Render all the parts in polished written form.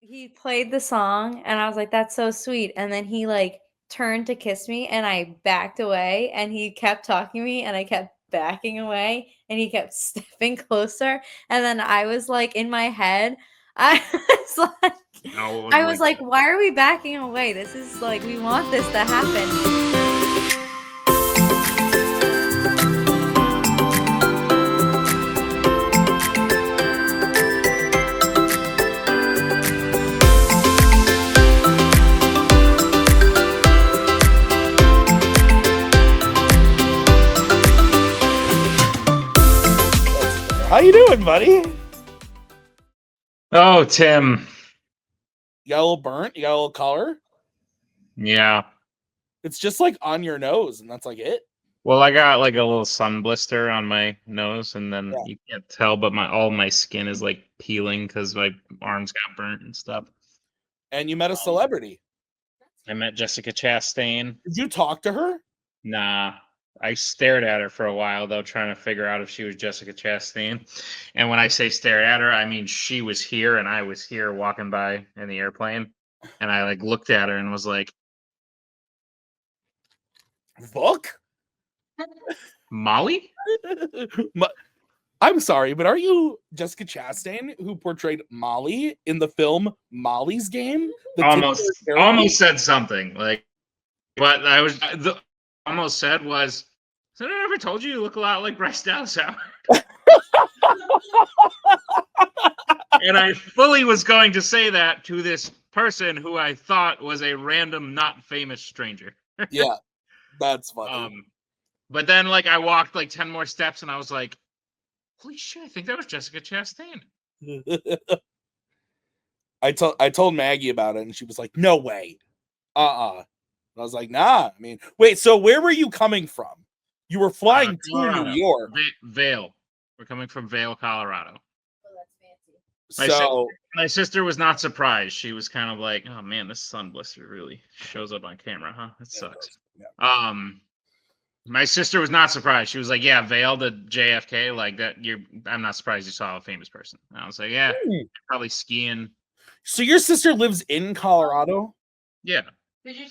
he played the song, and I was like, "That's so sweet." And then he like turned to kiss me, and I backed away, and he kept talking to me, and I kept backing away, and he kept stepping closer. And then I was like, in my head, I was like, No, I was like, "Why are we backing away? This is like, we want this to happen." How you doing, buddy? Oh, Tim. You got a little burnt? You got a little color? Yeah. It's just like on your nose, and that's like it. Well, I got like a little sun blister on my nose, and then Yeah. you can't tell, but all my skin is like peeling because my arms got burnt and stuff. And you met a celebrity. I met Jessica Chastain. Did you talk to her? Nah. I stared at her for a while, though, trying to figure out if she was Jessica Chastain. And when I say stare at her, I mean she was here and I was here walking by in the airplane. And I like looked at her and was like, Book? Molly? I'm sorry, but are you Jessica Chastain who portrayed Molly in the film Molly's Game? Almost said something like, but I was almost said was, "Has anyone ever told you look a lot like Bryce Dallas Howard?" And I fully was going to say that to this person who I thought was a random, not famous stranger. Yeah, that's funny. But then like I walked like 10 more steps and I was like, holy shit, I think that was Jessica Chastain. I told Maggie about it and she was like, no way. I was like, nah. I mean, wait, so where were you coming from? You were flying to New York. Vail. We're coming from Vail, Colorado. Oh, that's fancy. My sister was not surprised. She was kind of like, oh man, this sun blister really shows up on camera, huh? That sucks. Yeah. My sister was not surprised. She was like, yeah, Vail to JFK, like that. I'm not surprised you saw a famous person. And I was like, yeah, probably skiing. So your sister lives in Colorado? Yeah.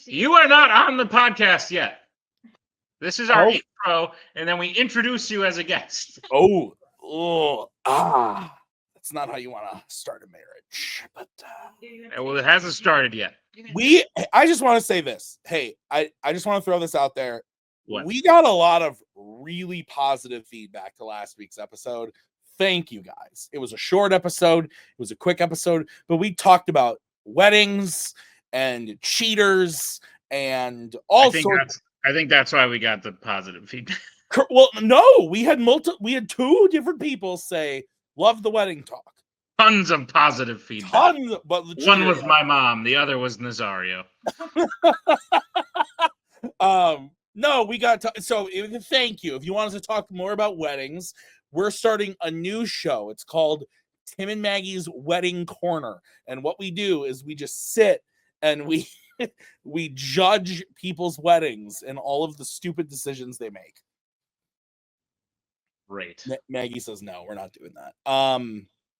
You are not on the podcast yet. This is our intro, and then we introduce you as a guest. That's not how you want to start a marriage. But well, it hasn't started yet. I just want to say this. Hey, I just want to throw this out there. What? We got a lot of really positive feedback to last week's episode. Thank you, guys. It was a short episode. It was a quick episode, but we talked about weddings and cheaters and all sorts. I think that's why we got the positive feedback. Well, no, we had two different people say, love the wedding talk. Tons of positive feedback. But one was my mom. The other was Nazario. No, we got so thank you. If you want us to talk more about weddings, we're starting a new show. It's called Tim and Maggie's Wedding Corner. And what we do is we just sit and we judge people's weddings and all of the stupid decisions they make. Great. Maggie says no, we're not doing that.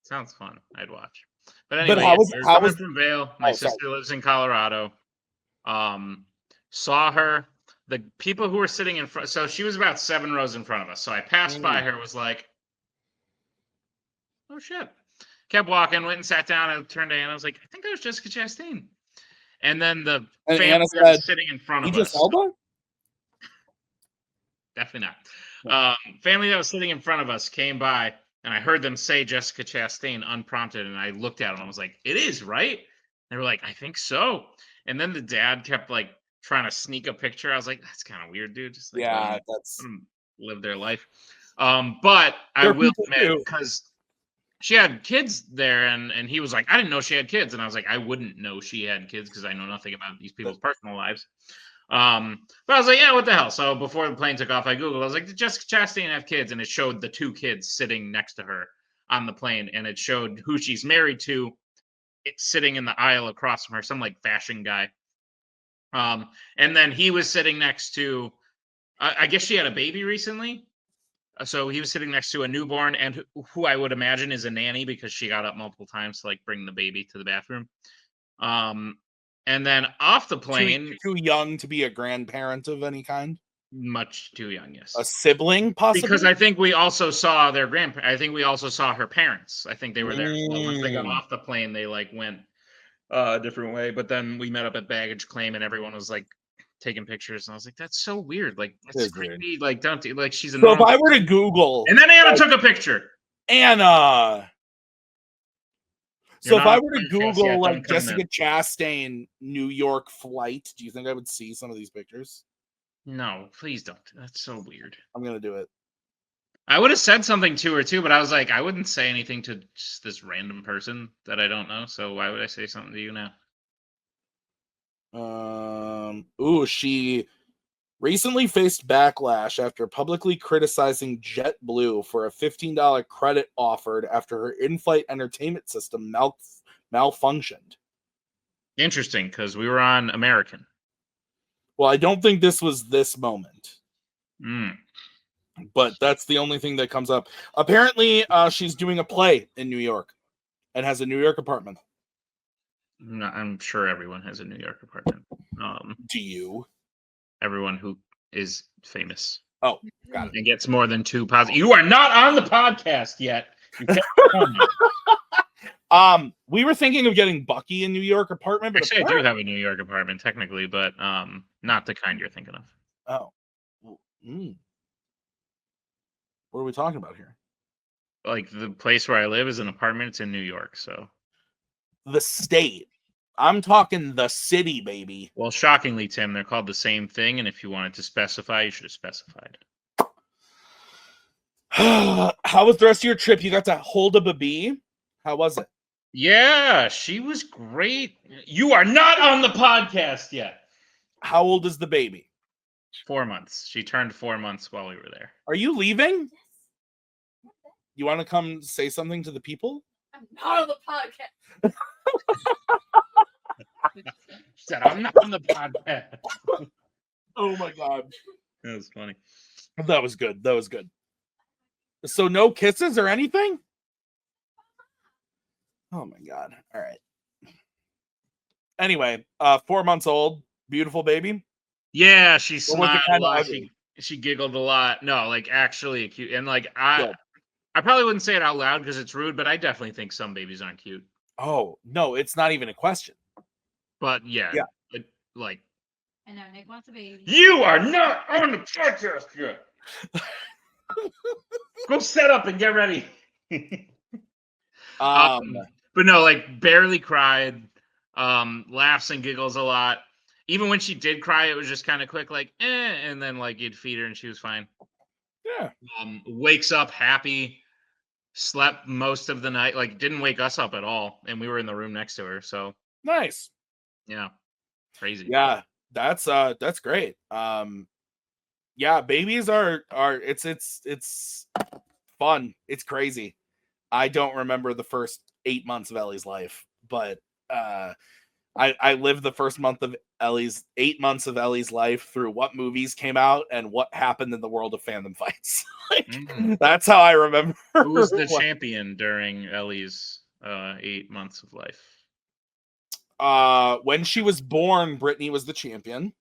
Sounds fun. I'd watch. But anyway, how was from Vail? My sister lives in Colorado. Saw her. The people who were sitting in front, so she was about 7 rows in front of us. So I passed by her, was like, oh shit. Kept walking, went and sat down, and turned to Anna. I was like, I think that was Jessica Chastain. And then the family that was sitting in front of us. Definitely not. Family that was sitting in front of us came by, and I heard them say Jessica Chastain unprompted, and I looked at them and I was like, it is, right? They were like, I think so. And then the dad kept like trying to sneak a picture. I was like, that's kind of weird, dude. Just like, that's live their life. But I will admit, because she had kids there, and he was like, I didn't know she had kids. And I was like, I wouldn't know she had kids because I know nothing about these people's personal lives. But I was like, yeah, what the hell? So before the plane took off, I Googled, I was like, did Jessica Chastain have kids? And it showed the 2 kids sitting next to her on the plane, and it showed who she's married to. It's sitting in the aisle across from her, some like fashion guy. And then he was sitting next to, I guess she had a baby recently. So he was sitting next to a newborn and who I would imagine is a nanny because she got up multiple times to like bring the baby to the bathroom. And then off the plane, too young to be a grandparent of any kind. much too young, yes. A sibling, possibly. Because I think we also saw their grandparents. I think we also saw her parents. I think they were there. So once they got off the plane, they like went a different way. But then we met up at baggage claim, and everyone was like taking pictures, and I was like, "That's so weird. Like that's creepy. Weird. Like don't like she's a." So if I were to Google, and then Anna took a picture. Anna. So if I were to Google like Jessica Chastain New York flight, do you think I would see some of these pictures? No, please don't. That's so weird. I'm gonna do it. I would have said something to her too, but I was like, I wouldn't say anything to just this random person that I don't know. So why would I say something to you now? She recently faced backlash after publicly criticizing JetBlue for a $15 credit offered after her in-flight entertainment system malfunctioned. Interesting, because we were on American. Well, I don't think this was this moment. Mm. But that's the only thing that comes up. Apparently, she's doing a play in New York and has a New York apartment. No, I'm sure everyone has a New York apartment. Do you? Everyone who is famous. Oh, got it. And gets more than 2 positive. You are not on the podcast yet. You can't we were thinking of getting Bucky a New York apartment. But actually, I do have a New York apartment technically, but not the kind you're thinking of. Oh. What are we talking about here? Like the place where I live is an apartment. It's in New York, so. The state. I'm talking the city, baby. Well, shockingly, Tim, they're called the same thing, and if you wanted to specify, you should have specified. How was the rest of your trip? You got to hold a baby? How was it? Yeah, she was great. You are not on the podcast yet. How old is the baby? 4 months. She turned 4 months while we were there. Are you leaving? You want to come say something to the people? I'm not on the podcast. She said, I'm not on the podcast. Oh my God. That was funny. That was good. That was good. So no kisses or anything? Oh my God. All right. Anyway, 4 months old, beautiful baby. Yeah, she smiled a lot. She giggled a lot. No, like actually cute. And like I probably wouldn't say it out loud because it's rude, but I definitely think some babies aren't cute. Oh, no, it's not even a question. But yeah. Like I know Nick wants a baby. You are not on the podcast yet. Go set up and get ready. But no, like barely cried. Laughs and giggles a lot. Even when she did cry, it was just kind of quick, like, and then like you'd feed her and she was fine. Yeah. Wakes up happy, slept most of the night, like didn't wake us up at all, and we were in the room next to her. So nice. Yeah, crazy. Yeah, that's great. Yeah, babies are it's fun. It's crazy. I don't remember the first 8 months of Ellie's life, but I lived the first 8 months of Ellie's life through what movies came out and what happened in the world of Fandom Fights. That's how I remember. Who was the champion during Ellie's 8 months of life? When she was born, Brittany was the champion.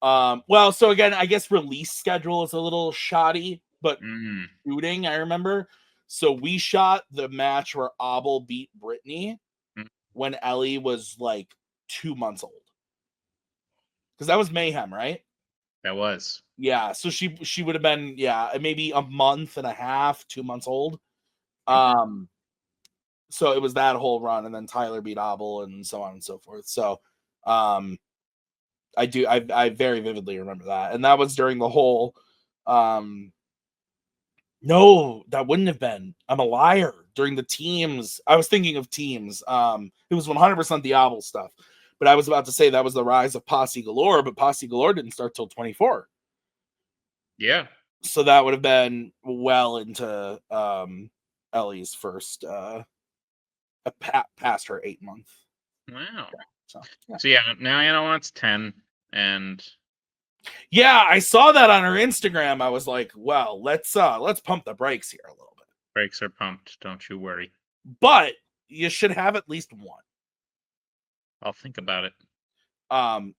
Well, so again, I guess release schedule is a little shoddy, but shooting, I remember. So we shot the match where Abel beat Brittany when Ellie was like 2 months old. Because that was Mayhem, right? That was. Yeah, so she would have been, maybe a month and a half, 2 months old. So it was that whole run, and then Tyler beat Abel and so on and so forth. So I very vividly remember that. And that was during the whole no, that wouldn't have been. I'm a liar. During the teams, I was thinking of teams. It was 100% the Abel stuff. But I was about to say that was the rise of Posse Galore, but Posse Galore didn't start till 24. Yeah. So that would have been well into Ellie's first past her 8 month. Wow. So yeah, now Anna wants 10, and Yeah, I saw that on her Instagram. I was like, well, let's pump the brakes here a little bit. Brakes are pumped. Don't you worry. But you should have at least one. I'll think about it.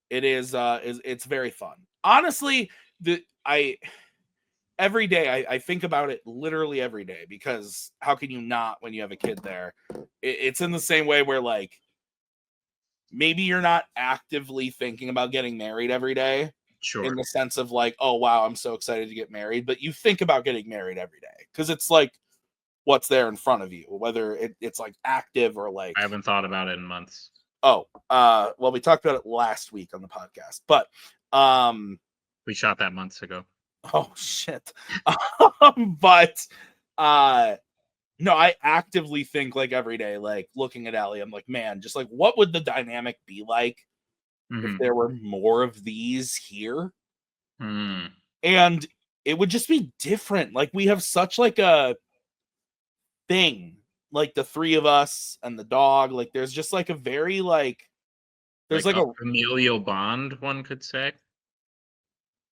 It is it's very fun. Honestly, every day I think about it literally every day, because how can you not when you have a kid there? It's in the same way where like maybe you're not actively thinking about getting married every day. Sure. In the sense of like, oh wow, I'm so excited to get married, but you think about getting married every day because it's like what's there in front of you, whether it's like active or like. I haven't thought about it in months. Oh, well, we talked about it last week on the podcast, but we shot that months ago. Oh shit. But no, I actively think like every day, like looking at Allie, I'm like, man, just like what would the dynamic be like if there were more of these here? And it would just be different. Like we have such like a thing, like the three of us and the dog. Like there's just like a very like there's like a familial bond, one could say.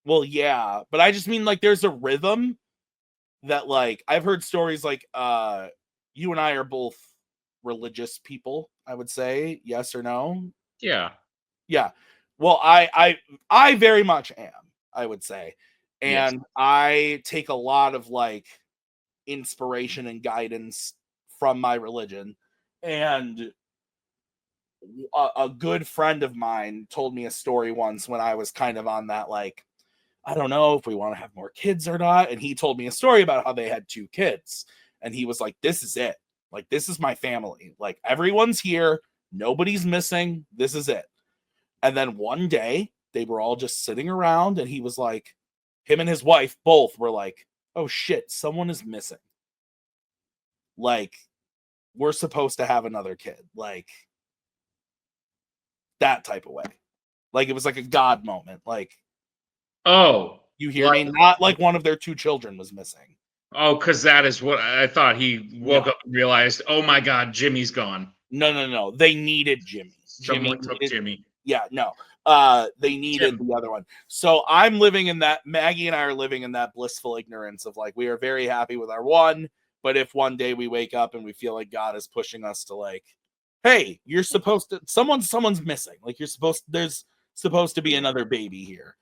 Well, yeah, but I just mean like there's a rhythm that like I've heard stories like you and I are both religious people, I would say, yes or no? Yeah. Yeah. Well, I very much am, I would say. And yes. I take a lot of like inspiration and guidance from my religion. And a good friend of mine told me a story once when I was kind of on that like, I don't know if we want to have more kids or not. And he told me a story about how they had 2 kids. And he was like, this is it. Like, this is my family. Like, everyone's here. Nobody's missing. This is it. And then one day, they were all just sitting around. And he was like, him and his wife both were like, oh shit, someone is missing. Like, we're supposed to have another kid. Like, that type of way. Like, it was like a God moment. Like, oh, you hear me? Not like one of their 2 children was missing. Oh, because that is what I thought. He woke up and realized, oh my God, Jimmy's gone. No. They needed Jimmy. Someone took Jimmy. Yeah, no. They needed the other one. So I'm living in that, Maggie and I are living in that blissful ignorance of like, we are very happy with our one, but if one day we wake up and we feel like God is pushing us to like, hey, you're supposed to, someone's missing. Like there's supposed to be another baby here.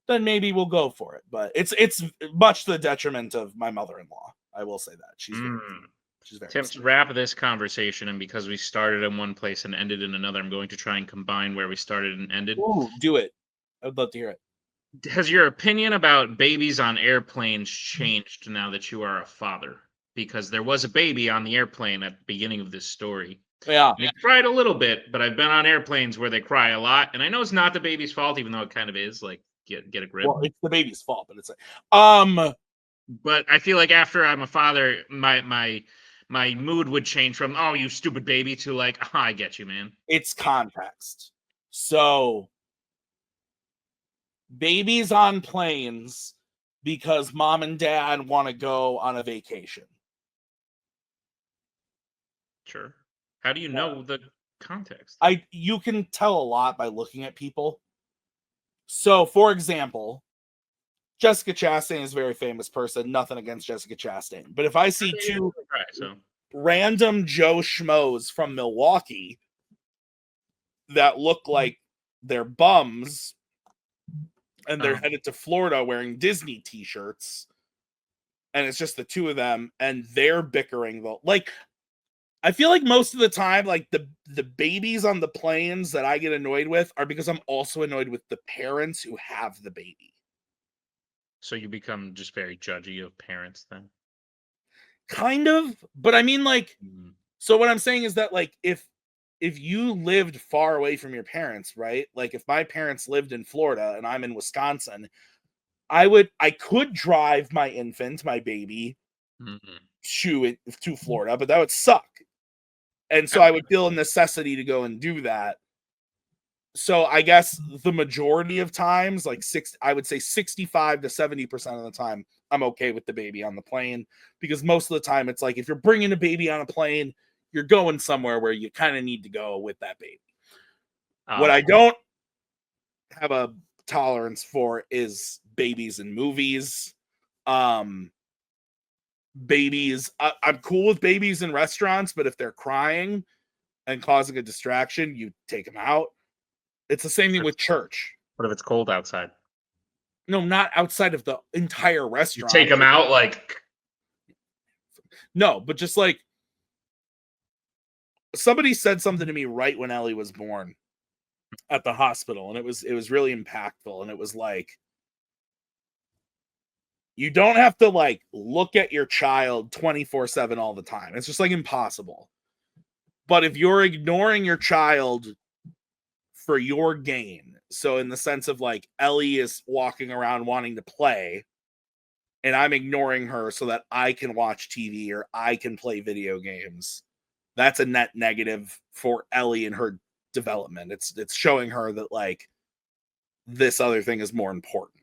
Then maybe we'll go for it. But it's much to the detriment of my mother-in-law. I will say that. She's very Tim, to wrap this conversation, and because we started in one place and ended in another, I'm going to try and combine where we started and ended. Ooh, do it. I would love to hear it. Has your opinion about babies on airplanes changed now that you are a father? Because there was a baby on the airplane at the beginning of this story. Yeah. And he cried a little bit, but I've been on airplanes where they cry a lot. And I know it's not the baby's fault, even though it kind of is. Like, get a grip. Well, it's the baby's fault, but it's like, but I feel like after I'm a father, my mood would change from, oh, you stupid baby, to like, oh, I get you, man. It's context. So babies on planes because mom and dad want to go on a vacation. Sure. How do you know the context? You can tell a lot by looking at people. So, for example, Jessica Chastain is a very famous person. Nothing against Jessica Chastain. But if I see 2 random Joe Schmoes from Milwaukee that look like they're bums and they're headed to Florida wearing Disney t-shirts, and it's just the 2 of them, and they're bickering, like, I feel like most of the time, like the babies on the planes that I get annoyed with are because I'm also annoyed with the parents who have the baby. So you become just very judgy of parents then? Kind of, but I mean, like, so what I'm saying is that, like, if you lived far away from your parents, right? Like, if my parents lived in Florida and I'm in Wisconsin, I could drive my infant, my baby, to Florida, but that would suck. And so I would feel a necessity to go and do that. So I guess the majority of times, like I would say 65 to 70% of the time, I'm okay with the baby on the plane, because most of the time it's like, if you're bringing a baby on a plane, you're going somewhere where you kind of need to go with that baby. What I don't have a tolerance for is babies in movies. Babies, I'm cool with babies in restaurants, but if they're crying and causing a distraction, you take them out. It's the same thing with church. What if it's cold outside? No, not outside of the entire You restaurant. take them out, like. No, but just like somebody said something to me right when Ellie was born at the hospital, and it was really impactful. And it was like, you don't have to like look at your child 24/7 all the time. It's just like impossible. But if you're ignoring your child for your gain, so in the sense of like Ellie is walking around wanting to play, and I'm ignoring her so that I can watch TV or I can play video games, that's a net negative for Ellie and her development. It's showing her that like this other thing is more important.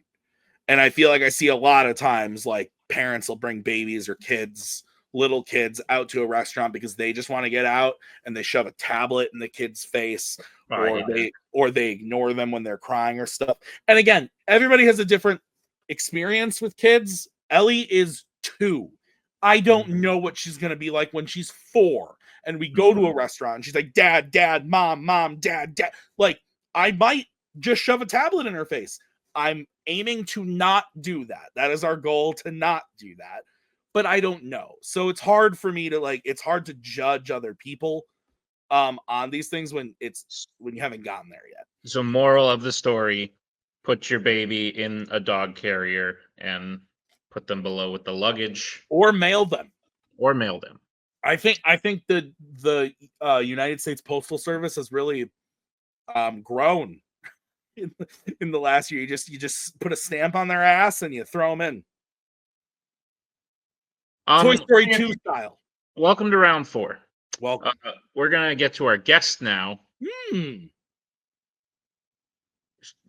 And I feel like I see a lot of times like parents will bring babies or kids, little kids, out to a restaurant because they just want to get out, and they shove a tablet in the kid's face, or they ignore them when they're crying or stuff. And again, everybody has a different experience with kids. Ellie is 2. I don't know what she's going to be like when she's 4. And we go to a restaurant and she's like, dad, mom, dad. Like, I might just shove a tablet in her face. I'm aiming to not do that. That is our goal, to not do that. But I don't know. So it's hard for me to like, it's hard to judge other people on these things when you haven't gotten there yet. So moral of the story, put your baby in a dog carrier and put them below with the luggage. Or mail them. I think the United States Postal Service has really grown in the last year. You just put a stamp on their ass and you throw them in. Toy Story 2 style. Welcome to round 4. Welcome. We're gonna get to our guest now.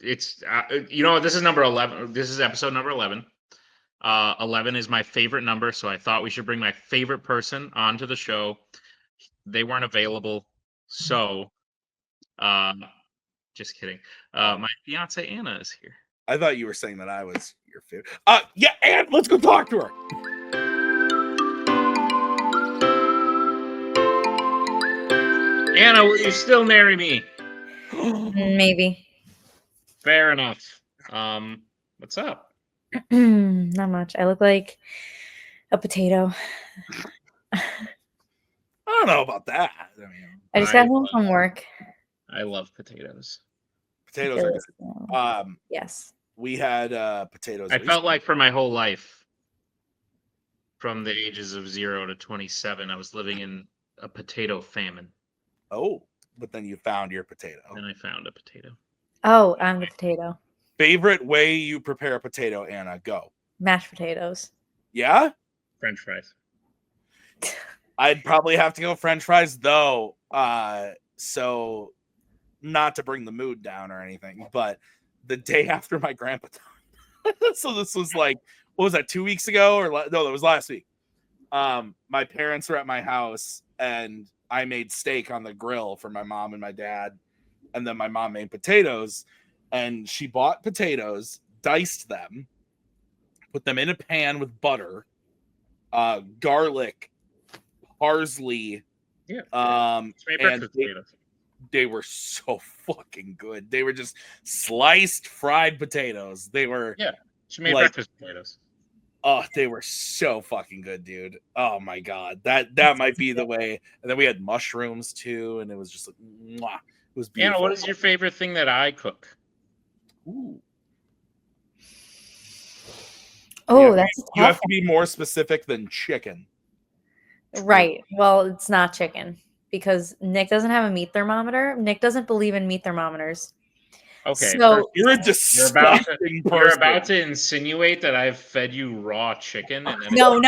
It's this is number 11. This is episode number 11. 11 is my favorite number, so I thought we should bring my favorite person onto the show. They weren't available, so just kidding. My fiance Anna is here. I thought you were saying that I was your favorite. Yeah, Anne, let's go talk to her. Anna, will you still marry me? Maybe. Fair enough. What's up? Not much. I look like a potato. I don't know about that. I just got home from work. I love potatoes. Potatoes are good. Yes. We had potatoes. I felt like for my whole life, from the ages of 0 to 27, I was living in a potato famine. Oh, but then you found your potato. And I found a potato. Oh, I'm the potato. Favorite way you prepare a potato, Anna? Go. Mashed potatoes. Yeah? French fries. I'd probably have to go French fries, though. So, not to bring the mood down or anything, but the day after my grandpa died. So this was like, what was that, 2 weeks ago? No, that was last week. My parents were at my house, and I made steak on the grill for my mom and my dad. And then my mom made potatoes, and she bought potatoes, diced them, put them in a pan with butter, garlic, parsley. Yeah. And they were so fucking good. They were just sliced fried potatoes. They were she made breakfast potatoes. Oh, they were so fucking good, dude. Oh my god. That might be the way. And then we had mushrooms too, and it was just like mwah. It was beautiful. Anna, what is your favorite thing that I cook? Ooh. Oh, that's a tough. You have to be more specific than chicken. Right. Well, it's not chicken because Nick doesn't have a meat thermometer. Nick doesn't believe in meat thermometers. Okay. So you're a disgusting person. You're about to insinuate that I've fed you raw chicken. And No.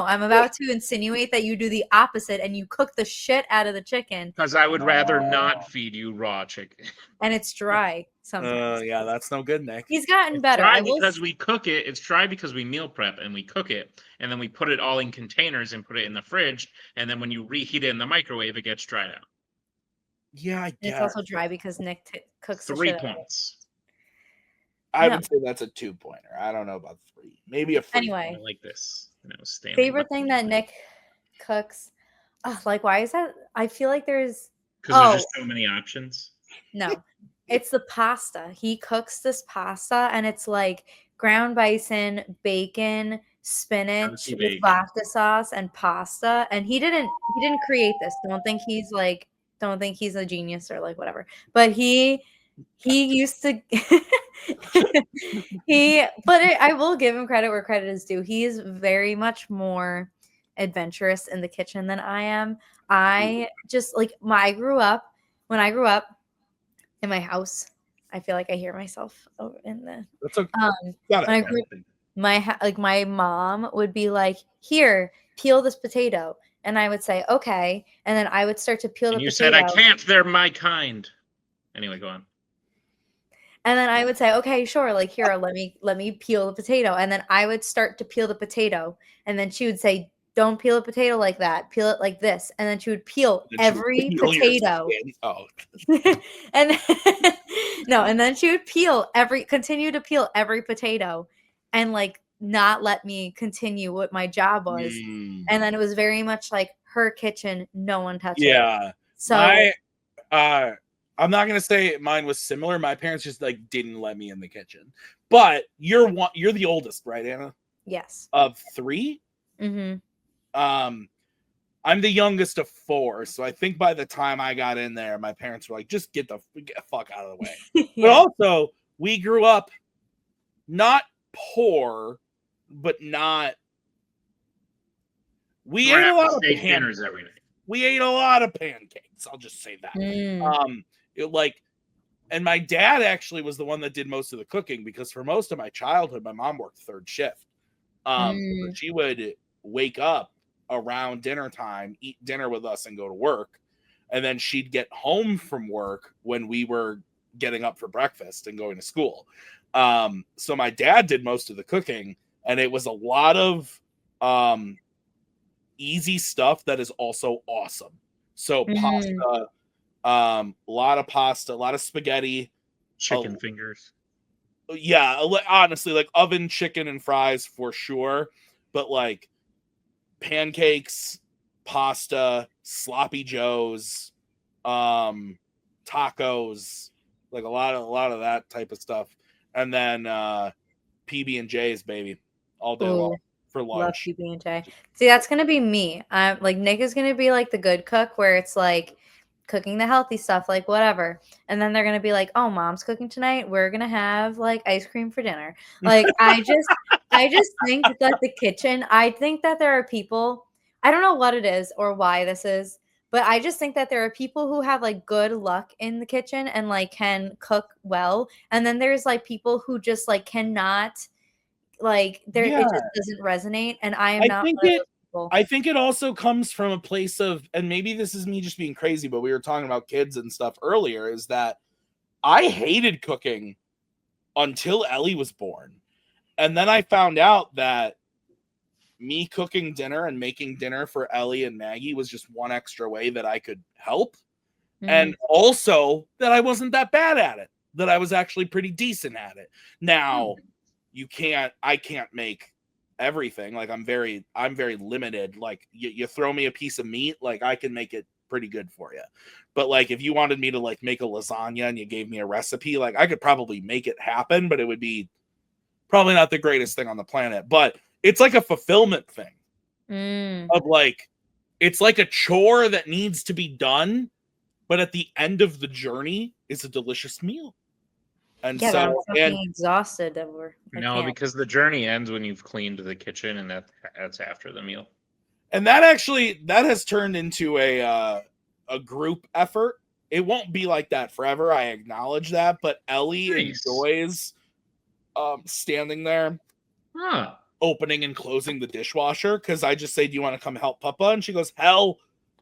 I'm about to insinuate that you do the opposite and you cook the shit out of the chicken. Because I would rather not feed you raw chicken. And it's dry sometimes. Yeah, that's no good, Nick. He's gotten better. It's dry because we cook it. It's dry because we meal prep and we cook it. And then we put it all in containers and put it in the fridge. And then when you reheat it in the microwave, it gets dried out. Yeah, I And guess. it's also dry because Nick cooks the 3 shit out of it. points. I No. would say that's a 2-pointer. I don't know about 3. Maybe a free. Anyway, I like this. favorite thing that Nick cooks. Oh, like, why is that? I feel like there's. Because there's just so many options. No, it's the pasta. He cooks this pasta, and it's like ground bison, bacon, spinach Turkey with bacon. vodka sauce and pasta. And he didn't create this. Don't think he's a genius or like whatever. But he used to I will give him credit where credit is due. He is very much more adventurous in the kitchen than I am. I just like when I grew up in my house. I feel like I hear myself over in the. That's okay. When I grew up, my mom would be like, "Here, peel this potato," and I would say, "Okay," and then I would start to peel the potato. You said, "I can't. They're my kind." Anyway, go on. And then I would say, "Okay, sure. Like here, let me peel the potato," and then I would start to peel the potato, and then she would say, "Don't peel a potato like that. Peel it like this." And then she would peel every potato. Oh. And no, and then she would continue to peel every potato and like not let me continue what my job was. And then it was very much like her kitchen, no one touched it. Yeah. So I'm not gonna say mine was similar. My parents just like didn't let me in the kitchen. But you're the oldest, right, Anna? yes. Of 3? Mm-hmm. I'm the youngest of 4, so I think by the time I got in there, my parents were like, "Just get the fuck out of the way." Yeah. But also, we grew up not poor, but not. We ate a lot of dinners every night. We ate a lot of pancakes. I'll just say that. And my dad actually was the one that did most of the cooking because for most of my childhood, my mom worked 3rd shift. She would wake up around dinner time, eat dinner with us, and go to work. And then she'd get home from work when we were getting up for breakfast and going to school. So my dad did most of the cooking, and it was a lot of easy stuff that is also awesome. So pasta, a lot of pasta, a lot of spaghetti, chicken fingers. Yeah, honestly, like oven chicken and fries for sure, but like pancakes, pasta, sloppy joes, tacos, like a lot of that type of stuff, and then PB&Js, baby, all day long for lunch. Love PB&J. See, that's gonna be me. Like Nick is gonna be like the good cook, where it's like cooking the healthy stuff, like whatever, and then they're gonna be like, "Oh, mom's cooking tonight. We're gonna have like ice cream for dinner." Like I just think that the kitchen. I think that there are people. I don't know what it is or why this is, but I just think that there are people who have like good luck in the kitchen and like can cook well, and then there's like people who just like cannot. Like it just doesn't resonate, and I am not one of those people. I think it also comes from a place of, and maybe this is me just being crazy, but we were talking about kids and stuff earlier, is that I hated cooking until Ellie was born. And then I found out that me cooking dinner and making dinner for Ellie and Maggie was just one extra way that I could help. And also that I wasn't that bad at it, that I was actually pretty decent at it. Now, I can't make everything. Like I'm very limited. Like you throw me a piece of meat, like I can make it pretty good for you. But like if you wanted me to like make a lasagna and you gave me a recipe, like I could probably make it happen, but it would be probably not the greatest thing on the planet. But it's like a fulfillment thing of like, it's like a chore that needs to be done, but at the end of the journey is a delicious meal. And yeah, so I'm fucking exhausted that because the journey ends when you've cleaned the kitchen, and that's after the meal. And that has turned into a group effort. It won't be like that forever. I acknowledge that, but Ellie enjoys standing there, opening and closing the dishwasher, because I just say, "Do you want to come help Papa?" And she goes, "Hell,"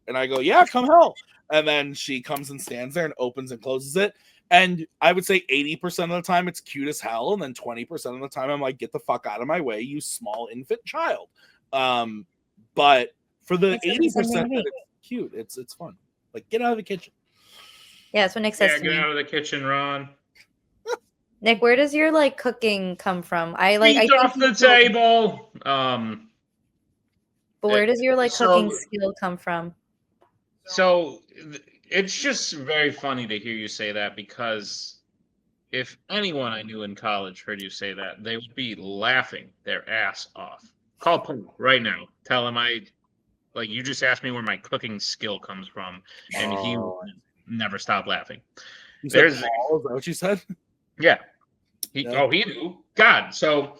and I go, "Yeah, come help." And then she comes and stands there and opens and closes it. And I would say 80% of the time it's cute as hell. And then 20% of the time I'm like, "Get the fuck out of my way, you small infant child." But for the 80% that it's cute, it's fun. Like, get out of the kitchen. Yeah, that's what Nick says Yeah, to get me. out of the kitchen, Ron. Nick, where does your like cooking come from? I Feet think off the you told me, table. but where does your like cooking So skill come from? so it's just very funny to hear you say that, because if anyone I knew in college heard you say that, they would be laughing their ass off. Call Paul right now. Tell him you just asked me where my cooking skill comes from, and he would Oh, never stop laughing. you said There's Paul? Is that what you said? yeah. Yeah. He knew. God. So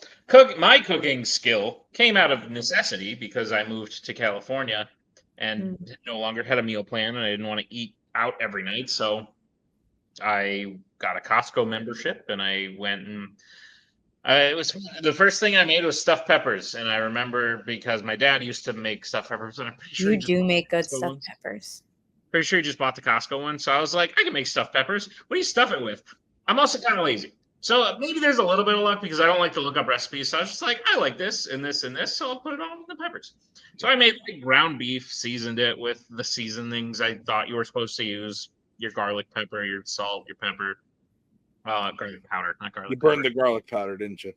my cooking skill came out of necessity because I moved to California and no longer had a meal plan, and I didn't want to eat out every night. So I got a Costco membership, and I went and it was the first thing I made was stuffed peppers. And I remember because my dad used to make stuffed peppers, and I'm pretty sure You he just do bought make the good Costco stuffed ones. peppers. Pretty sure he just bought the Costco one. So I was like, I can make stuffed peppers. What do you stuff it with? I'm also kind of lazy. So maybe there's a little bit of luck because I don't like to look up recipes. So I was just like, I like this and this and this, so I'll put it all in the peppers. So I made like ground beef, seasoned it with the seasonings I thought you were supposed to use: your garlic pepper, your salt, your pepper, garlic powder, not garlic You burned powder. the garlic powder, didn't you?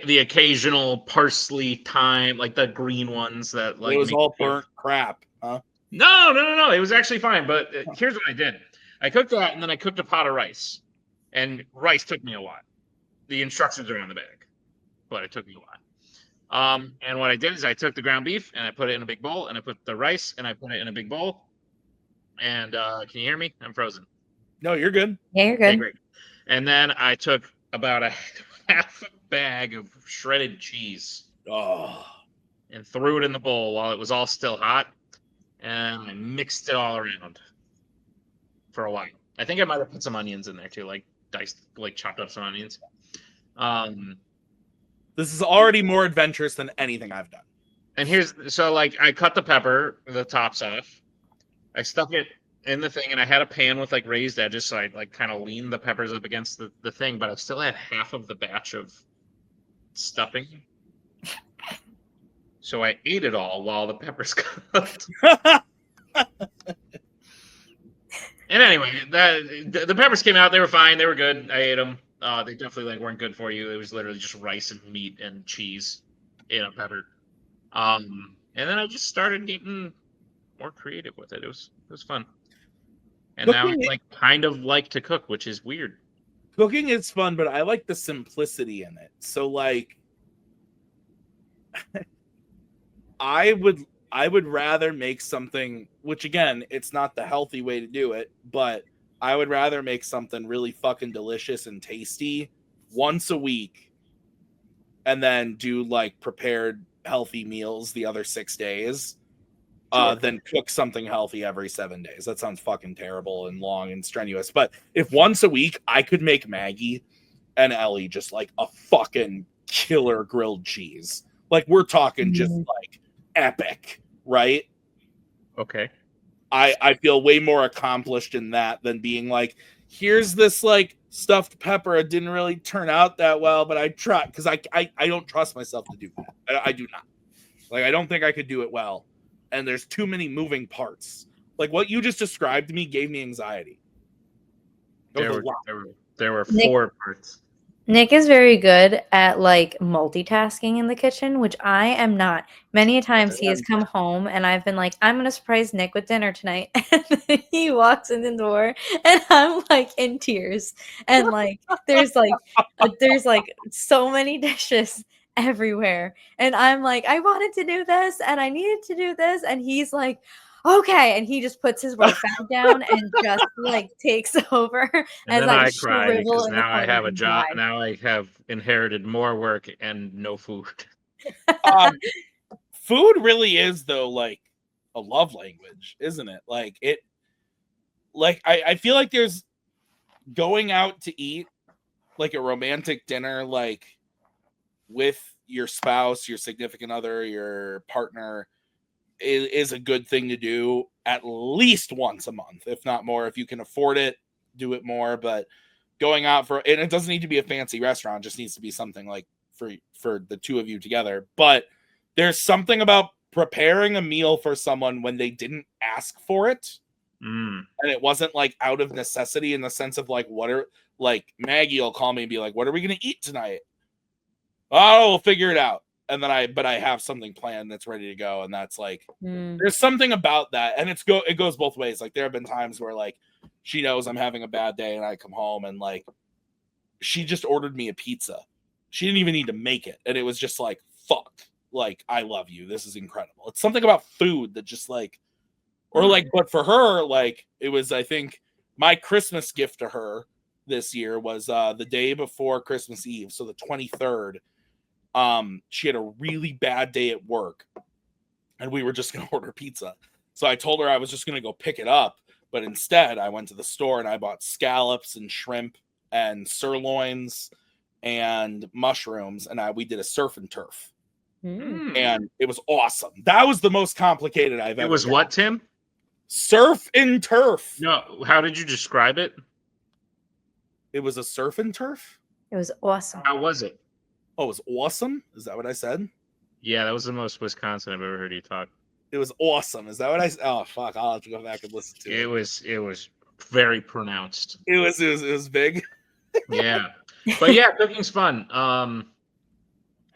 The occasional parsley, thyme, like the green ones that like It was make all burnt crap, huh? No. It was actually fine. But here's what I did: I cooked that, and then I cooked a pot of rice. And rice took me a while. The instructions are on the bag, but it took me a while. And what I did is I took the ground beef and I put it in a big bowl, and I put the rice and I put it in a big bowl. And can you hear me? I'm frozen. No, you're good. Yeah, you're Okay, good. great. And then I took about a half a bag of shredded cheese Oh, and threw it in the bowl while it was all still hot, and I mixed it all around for a while. I think I might have put some onions in there too, like diced, like chopped up some onions. this is already more adventurous than anything I've done. And like I cut the pepper, the tops off. I stuck it in the thing, and I had a pan with like raised edges, so I like kind of leaned the peppers up against the thing, but I still had half of the batch of stuffing. So I ate it all while the peppers cooked. And anyway, the peppers came out. They were fine. They were good. I ate them. They definitely like weren't good for you. It was literally just rice and meat and cheese in a pepper. And then I just started getting more creative with it. It was fun. And now I like kind of like to cook, which is weird. Cooking is fun, but I like the simplicity in it. So like I would rather make something, which again, it's not the healthy way to do it, but I would rather make something really fucking delicious and tasty once a week and then do like prepared healthy meals the other 6 days than cook something healthy every 7 days. That sounds fucking terrible and long and strenuous. But if once a week I could make Maggie and Ellie just like a fucking killer grilled cheese, like we're talking just like epic, right? Okay. I feel way more accomplished in that than being like, here's this like stuffed pepper. It didn't really turn out that well, but I tried, because I don't trust myself to do that. I do not. Like, I don't think I could do it well. And there's too many moving parts. Like what you just described to me gave me anxiety. There were Nick, 4 parts. Nick is very good at like multitasking in the kitchen, which I am not. Many times he has come home and I've been like, I'm gonna surprise Nick with dinner tonight. And then he walks in the door and I'm like in tears. And like there's like so many dishes everywhere. And I'm like, I wanted to do this and I needed to do this. And he's like, okay, and he just puts his work bag down and just like takes over And as then I I cried shrivel because in the now I corner have a and job. cry. Now I have inherited more work and no food. Food really is though like a love language, isn't it? Like it, like I feel like there's going out to eat, like a romantic dinner, like with your spouse, your significant other, your partner, is a good thing to do at least once a month, if not more. If you can afford it, do it more. But going out for, and it doesn't need to be a fancy restaurant, it just needs to be something like for the two of you together. But there's something about preparing a meal for someone when they didn't ask for it Mm. And it wasn't like out of necessity in the sense of like, like Maggie will call me and be like, what are we going to eat tonight? Oh, we'll figure it out. And then I have something planned that's ready to go. And that's like, there's something about that. And it goes both ways. Like there have been times where like she knows I'm having a bad day and I come home and like, she just ordered me a pizza. She didn't even need to make it. And it was just like, fuck, like, I love you. This is incredible. It's something about food that just like, or like, but for her, like, it was, I think, my Christmas gift to her this year was the day before Christmas Eve. So the 23rd, she had a really bad day at work and we were just going to order pizza. So I told her I was just going to go pick it up. But instead, I went to the store and I bought scallops and shrimp and sirloins and mushrooms. And we did a surf and turf. And it was awesome. That was the most complicated I've ever. It was what, Tim? Surf and turf. No, how did you describe it? It was a surf and turf. It was awesome. How was it? Oh, it was awesome. Is that what I said? Yeah, that was the most Wisconsin I've ever heard you talk. It was awesome. Is that what I said? Oh fuck! I'll have to go back and listen to it. It was very pronounced. It was big. Yeah, but yeah, cooking's fun. I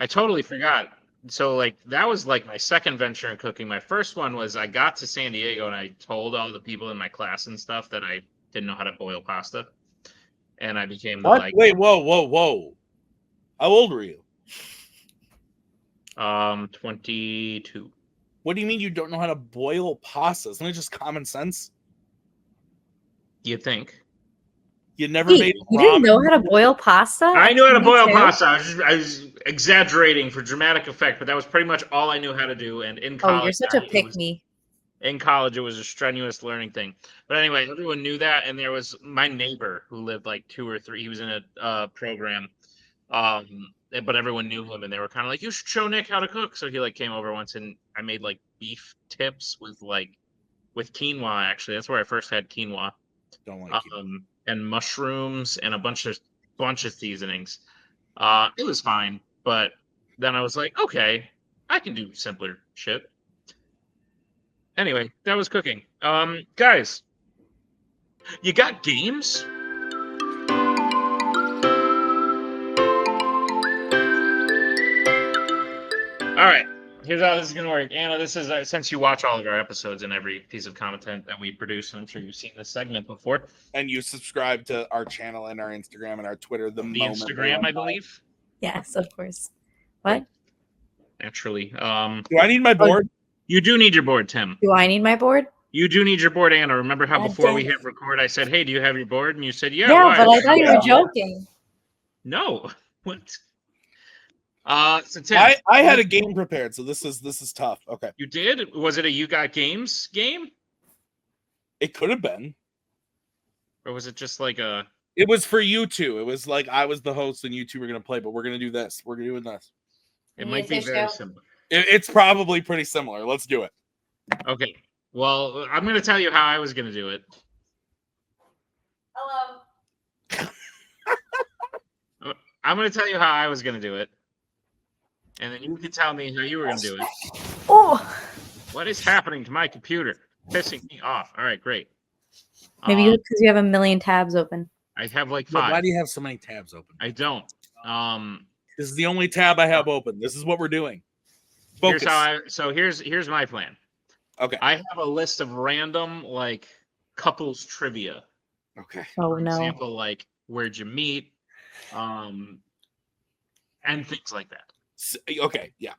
totally forgot. So like that was like my second venture in cooking. My first one was I got to San Diego and I told all the people in my class and stuff that I didn't know how to boil pasta, and I became the, like, wait, whoa! How old were you? 22. What do you mean you don't know how to boil pasta? Isn't it just common sense? You think? You never Wait, made you ramen? didn't know how to boil pasta? I knew how to boil too. pasta. I was exaggerating for dramatic effect, but that was pretty much all I knew how to do. And in college, Oh, you're such a pick-me. In college, it was a strenuous learning thing. But anyway, everyone knew that, and there was my neighbor who lived like 2 or 3. He was in a program, but everyone knew him, and they were kind of like, "You should show Nick how to cook." So he like came over once, and I made like beef tips with quinoa. Actually, that's where I first had quinoa. Don't like quinoa. And mushrooms and a bunch of seasonings. It was fine, but then I was like, okay, I can do simpler shit. Anyway, that was cooking. Guys, you got games? All right, here's how this is gonna work. Anna, this is since you watch all of our episodes and every piece of content that we produce, and I'm sure you've seen this segment before. And you subscribe to our channel and our Instagram and our Twitter. The Instagram, I believe. Yes, of course. What? Naturally. Do I need my board? You do need your board, Tim. Do I need my board? You do need your board, Anna. Remember how I before we did. hit record, I said, "Hey, do you have your board?" And you said, "Yeah." Yeah, why? but I thought you were joking. No. What? So Tim, I had a game prepared, so this is tough. Okay. You did? Was it a You Got Games game? It could have been. Or was it just like a... It was for you two. It was like I was the host and you two were going to play, but we're going to do this. We're doing this. It might be very similar. It's probably pretty similar. Let's do it. Okay. Well, I'm going to tell you how I was going to do it. Hello. I'm going to tell you how I was going to do it. And then you can tell me how you were going to do it. Oh. What is happening to my computer? Pissing me off. All right, great. Maybe because you have a million tabs open. I have like 5. Why do you have so many tabs open? I don't. This is the only tab I have open. This is what we're doing. Focus. Here's my plan. Okay. I have a list of random like couples trivia. Okay. Oh For no. example, like where'd you meet, and things like that. Okay. Yeah.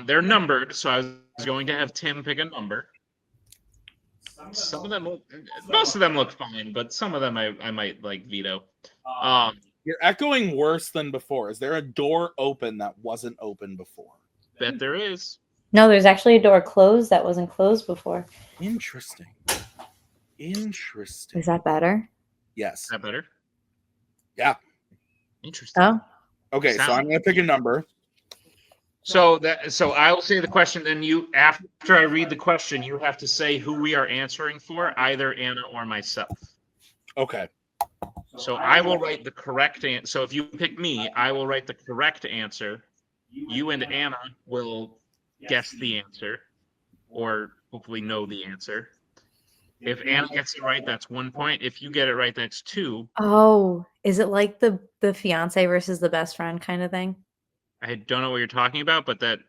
They're numbered, so I was going to have Tim pick a number. Most of them look fine, but some of them I might like veto. You're echoing worse than before. Is there a door open that wasn't open before? Bet there is. No, there's actually a door closed that wasn't closed before. Interesting. Is that better? Yes. Is that better? Yeah. Interesting. Oh. Okay, so I'm gonna pick a number. So I'll say the question, then you, after I read the question, you have to say who we are answering for, either Anna or myself. Okay. So I will write the correct answer. So if you pick me, I will write the correct answer. You and Anna will guess the answer, or hopefully know the answer. If Anna gets it right, that's 1 point. If you get it right, that's 2. Oh, is it like the fiance versus the best friend kind of thing? I don't know what you're talking about, but that,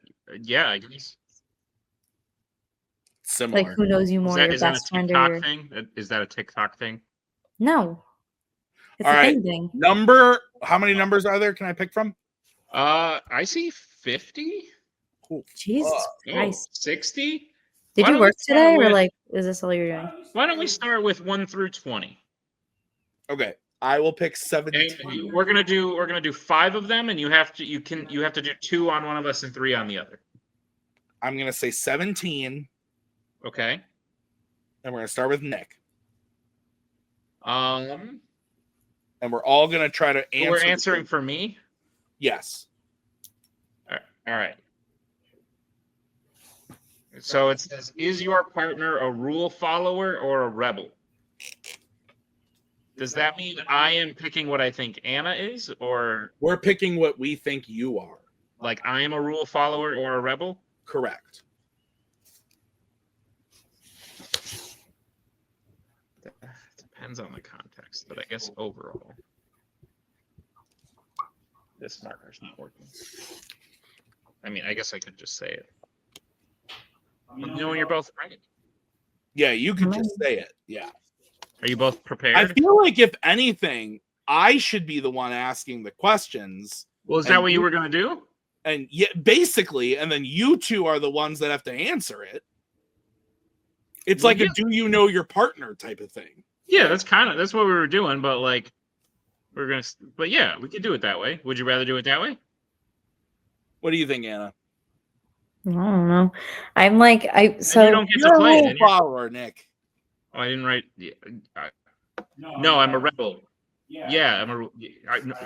yeah, I guess. Similar. Like, who knows you more, your Is that a best friend or TikTok your... thing? Is that a TikTok thing? No. It's All a right. thing. How many numbers are there? Can I pick from? I see 50. Jesus Christ. 60. Did you work today, or like, is this all you're doing? Why don't we start with 1 through 20? Okay, I will pick 17. And we're gonna do 5 of them, and you have to do 2 on one of us and 3 on the other. I'm gonna say 17. Okay. And we're gonna start with Nick. And we're all gonna try to answer. We're answering for me? Yes. All right. So it says, is your partner a rule follower or a rebel? Does that mean I am picking what I think Anna is, or we're picking what we think you are? Like I am a rule follower or a rebel? Correct. Depends on the context, but I guess overall. This marker's not working. I mean, I guess I could just say it. You're both right. Yeah, you could just say it. Yeah. Are you both prepared? I feel like if anything, I should be the one asking the questions. Well, is that what you were going to do? And yeah, basically, and then you two are the ones that have to answer it. It's like a do you know your partner type of thing. Yeah, that's what we were doing, but like but yeah, we could do it that way. Would you rather do it that way? What do you think, Anna? I don't know. I'm like, so and you don't get to play it. Follower, Nick. Oh, I didn't write. No, I'm a rebel. Yeah,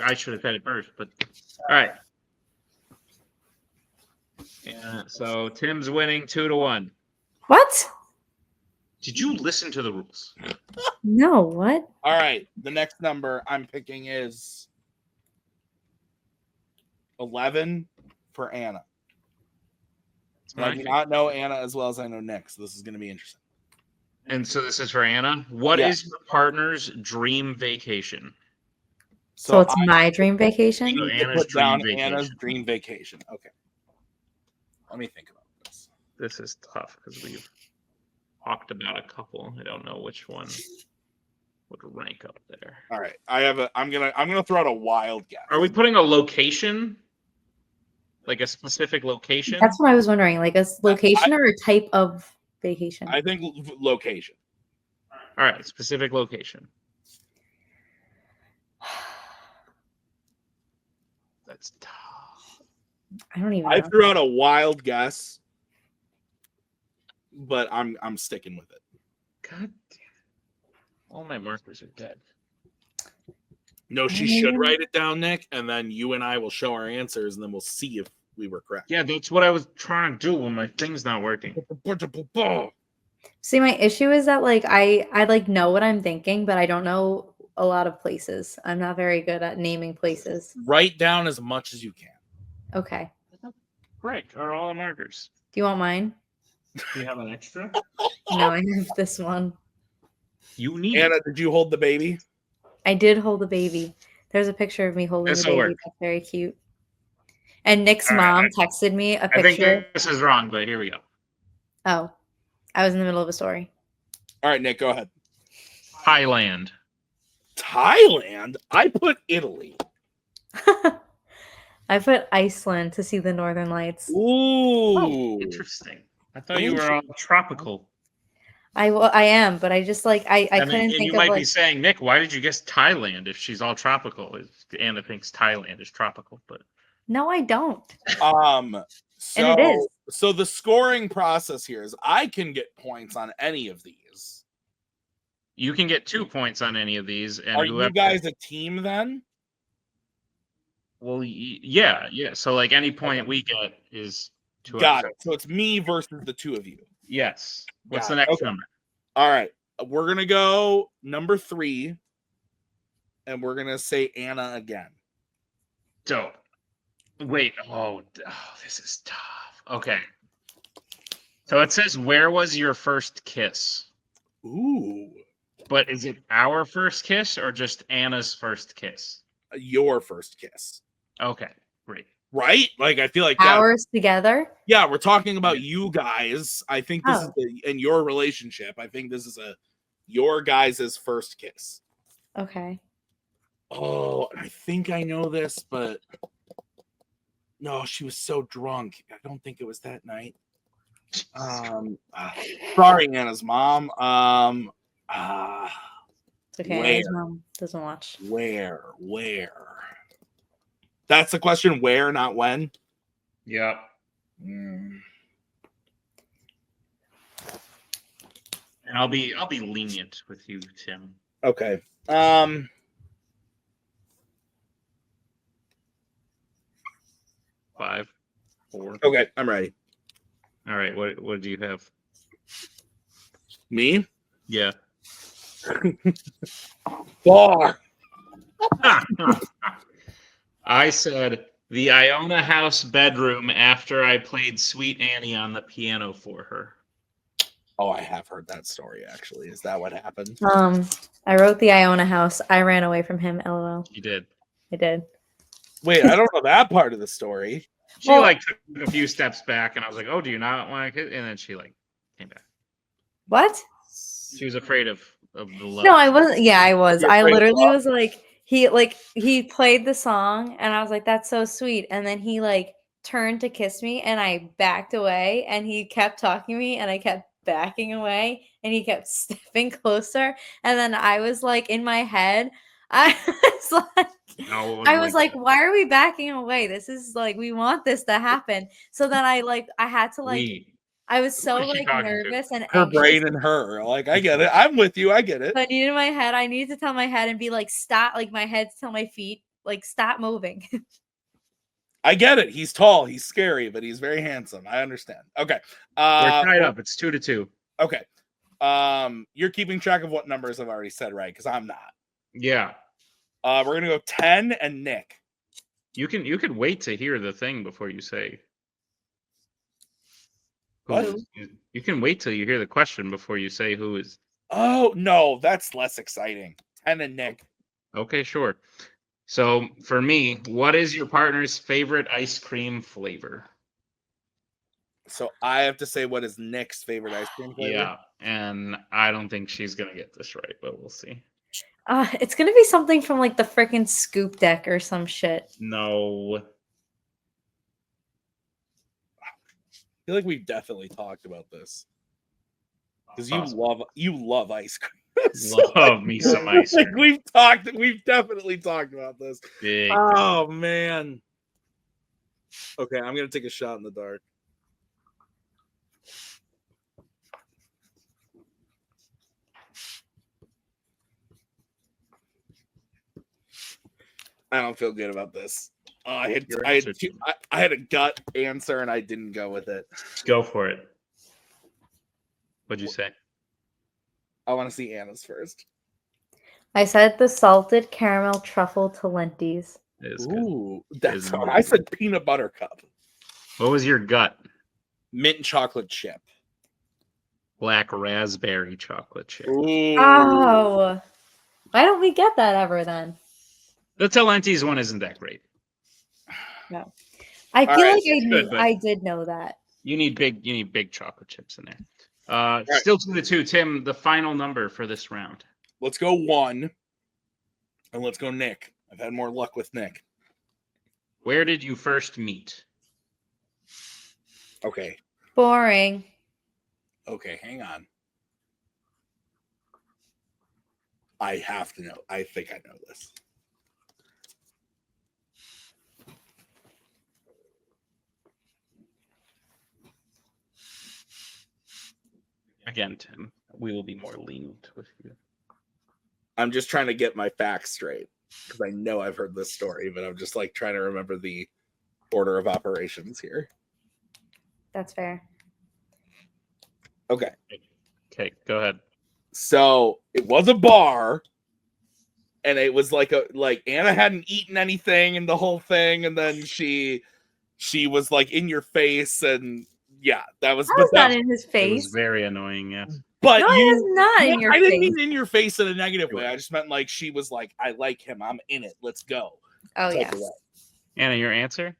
I should have said it first, but all right. Yeah, so Tim's winning 2-1. What? Did you listen to the rules? No, what? All right, the next number I'm picking is 11 for Anna. I do not know Anna as well as I know Nick, so this is going to be interesting. And so this is for Anna. What is your partner's dream vacation? So it's my dream vacation? So Anna's dream vacation. Okay. Let me think about this. This is tough because we've talked about a couple. I don't know which one would rank up there. All right. I'm gonna throw out a wild guess. Are we putting a location? Like a specific location? That's what I was wondering. Like a location or a type of vacation? I think location. All right, specific location. That's tough. I don't even know. I threw out a wild guess, but I'm sticking with it. God damn it. All my markers are dead. No, she should write it down, Nick, and then you and I will show our answers, and then we'll see if we were correct. Yeah, that's what I was trying to do when my thing's not working. See, my issue is that like I like know what I'm thinking, but I don't know a lot of places. I'm not very good at naming places. Write down as much as you can. Okay. Great. Are all the markers? Do you want mine? Do you have an extra? No, I have this one. You need Anna, did you hold the baby? I did hold the baby. There's a picture of me holding the baby. That's very cute. And Nick's mom texted me a picture. I think this is wrong, but here we go. Oh, I was in the middle of a story. All right, Nick, go ahead. Thailand. Thailand? I put Italy. I put Iceland to see the Northern Lights. Ooh. Oh, interesting. I thought you were tropical. I am, but I just like I couldn't think of. You might be saying, Nick, why did you guess Thailand if she's all tropical? Anna thinks Thailand is tropical, but no, I don't. And it is. So the scoring process here is I can get points on any of these. You can get 2 points on any of these. And are you guys a team then? Well, yeah. So like any point we get is 2. Got it. So it's me versus the 2 of you. Yes. What's the next number? All right. We're going to go number 3. And we're going to say Anna again. Dope. Wait. Oh, this is tough. Okay. So it says, where was your first kiss? Ooh. But is it our first kiss or just Anna's first kiss? Your first kiss. Okay, great. Right? Like, I feel like Hours together. Yeah, we're talking about you guys. I think this is Oh. in your relationship. I think this is your guys' first kiss. Okay. Oh, I think I know this, but no, she was so drunk. I don't think it was that night. Sorry, Anna's mom. It's okay. His mom doesn't watch. Where? That's the question. Where, not when. Yeah. Mm. And I'll be lenient with you, Tim. Okay. 5, 4. Okay, I'm ready. All right. What do you have? Me? Yeah. Bar. I said the Iona House bedroom after I played Sweet Annie on the piano for her. Oh, I have heard that story, actually. Is that what happened? I wrote the Iona House. I ran away from him. LOL. You did. I did. Wait, I don't know that part of the story. She took a few steps back, and I was like, "Oh, do you not want to?" And then she came back. What? She was afraid of the love. No, I wasn't. Yeah, I was. You're I afraid of literally love? was like, he played the song, and I was like, that's so sweet. And then he turned to kiss me, and I backed away, and he kept talking to me, and I kept backing away, and he kept stepping closer. And then I was like, in my head, I was like, why are we backing away? This is we want this to happen. So then I had to I was so nervous and her anxious. brain and her. Like, I get it. I'm with you. I get it. But in my head, I needed to tell my head and be like, stop. Like my head to tell my feet, stop moving. I get it. He's tall. He's scary, but he's very handsome. I understand. Okay. We're tied up. It's 2-2. Okay. You're keeping track of what numbers I've already said, right? Because I'm not. Yeah. We're gonna go 10 and Nick. You could wait to hear the thing before you say. What? You can wait till you hear the question before you say who is. Oh no, that's less exciting. 10 and Nick. Okay, sure. So for me, what is your partner's favorite ice cream flavor? So I have to say, what is Nick's favorite ice cream flavor? Yeah, and I don't think she's gonna get this right, but we'll see. It's gonna be something from the freaking Scoop Deck or some shit. No. I feel like we've definitely talked about this because you love ice cream. Love me some ice cream. We've definitely talked about this. Big. Oh man. Okay, I'm gonna take a shot in the dark. I don't feel good about this. I had a gut answer and I didn't go with it. Go for it. What'd you say? I want to see Anna's first. I said the salted caramel truffle Talentis. Ooh, that's what I said. Peanut butter cup. What was your gut? Mint chocolate chip. Black raspberry chocolate chip. Ooh. Oh, why don't we get that ever then? The Talentis one isn't that great. No, I feel I did know that. You need big chocolate chips in there. Still 2-2. Tim, the final number for this round. Let's go 1, and let's go Nick. I've had more luck with Nick. Where did you first meet? Okay. Boring. Okay, hang on. I have to know. I think I know this. Again, Tim, we will be more lenient with you. I'm just trying to get my facts straight because I know I've heard this story, but I'm just trying to remember the order of operations here. That's fair. Okay. Okay, go ahead. So it was a bar, and it was Anna hadn't eaten anything and the whole thing, and then she was in your face, and yeah, that was. That was not in his face. It was very annoying. Yes. But No, it is not in your I didn't face. mean in your face in a negative way. I just meant like she was like, I like him. I'm in it. Let's go. Oh, type yes. of way. Anna, your answer?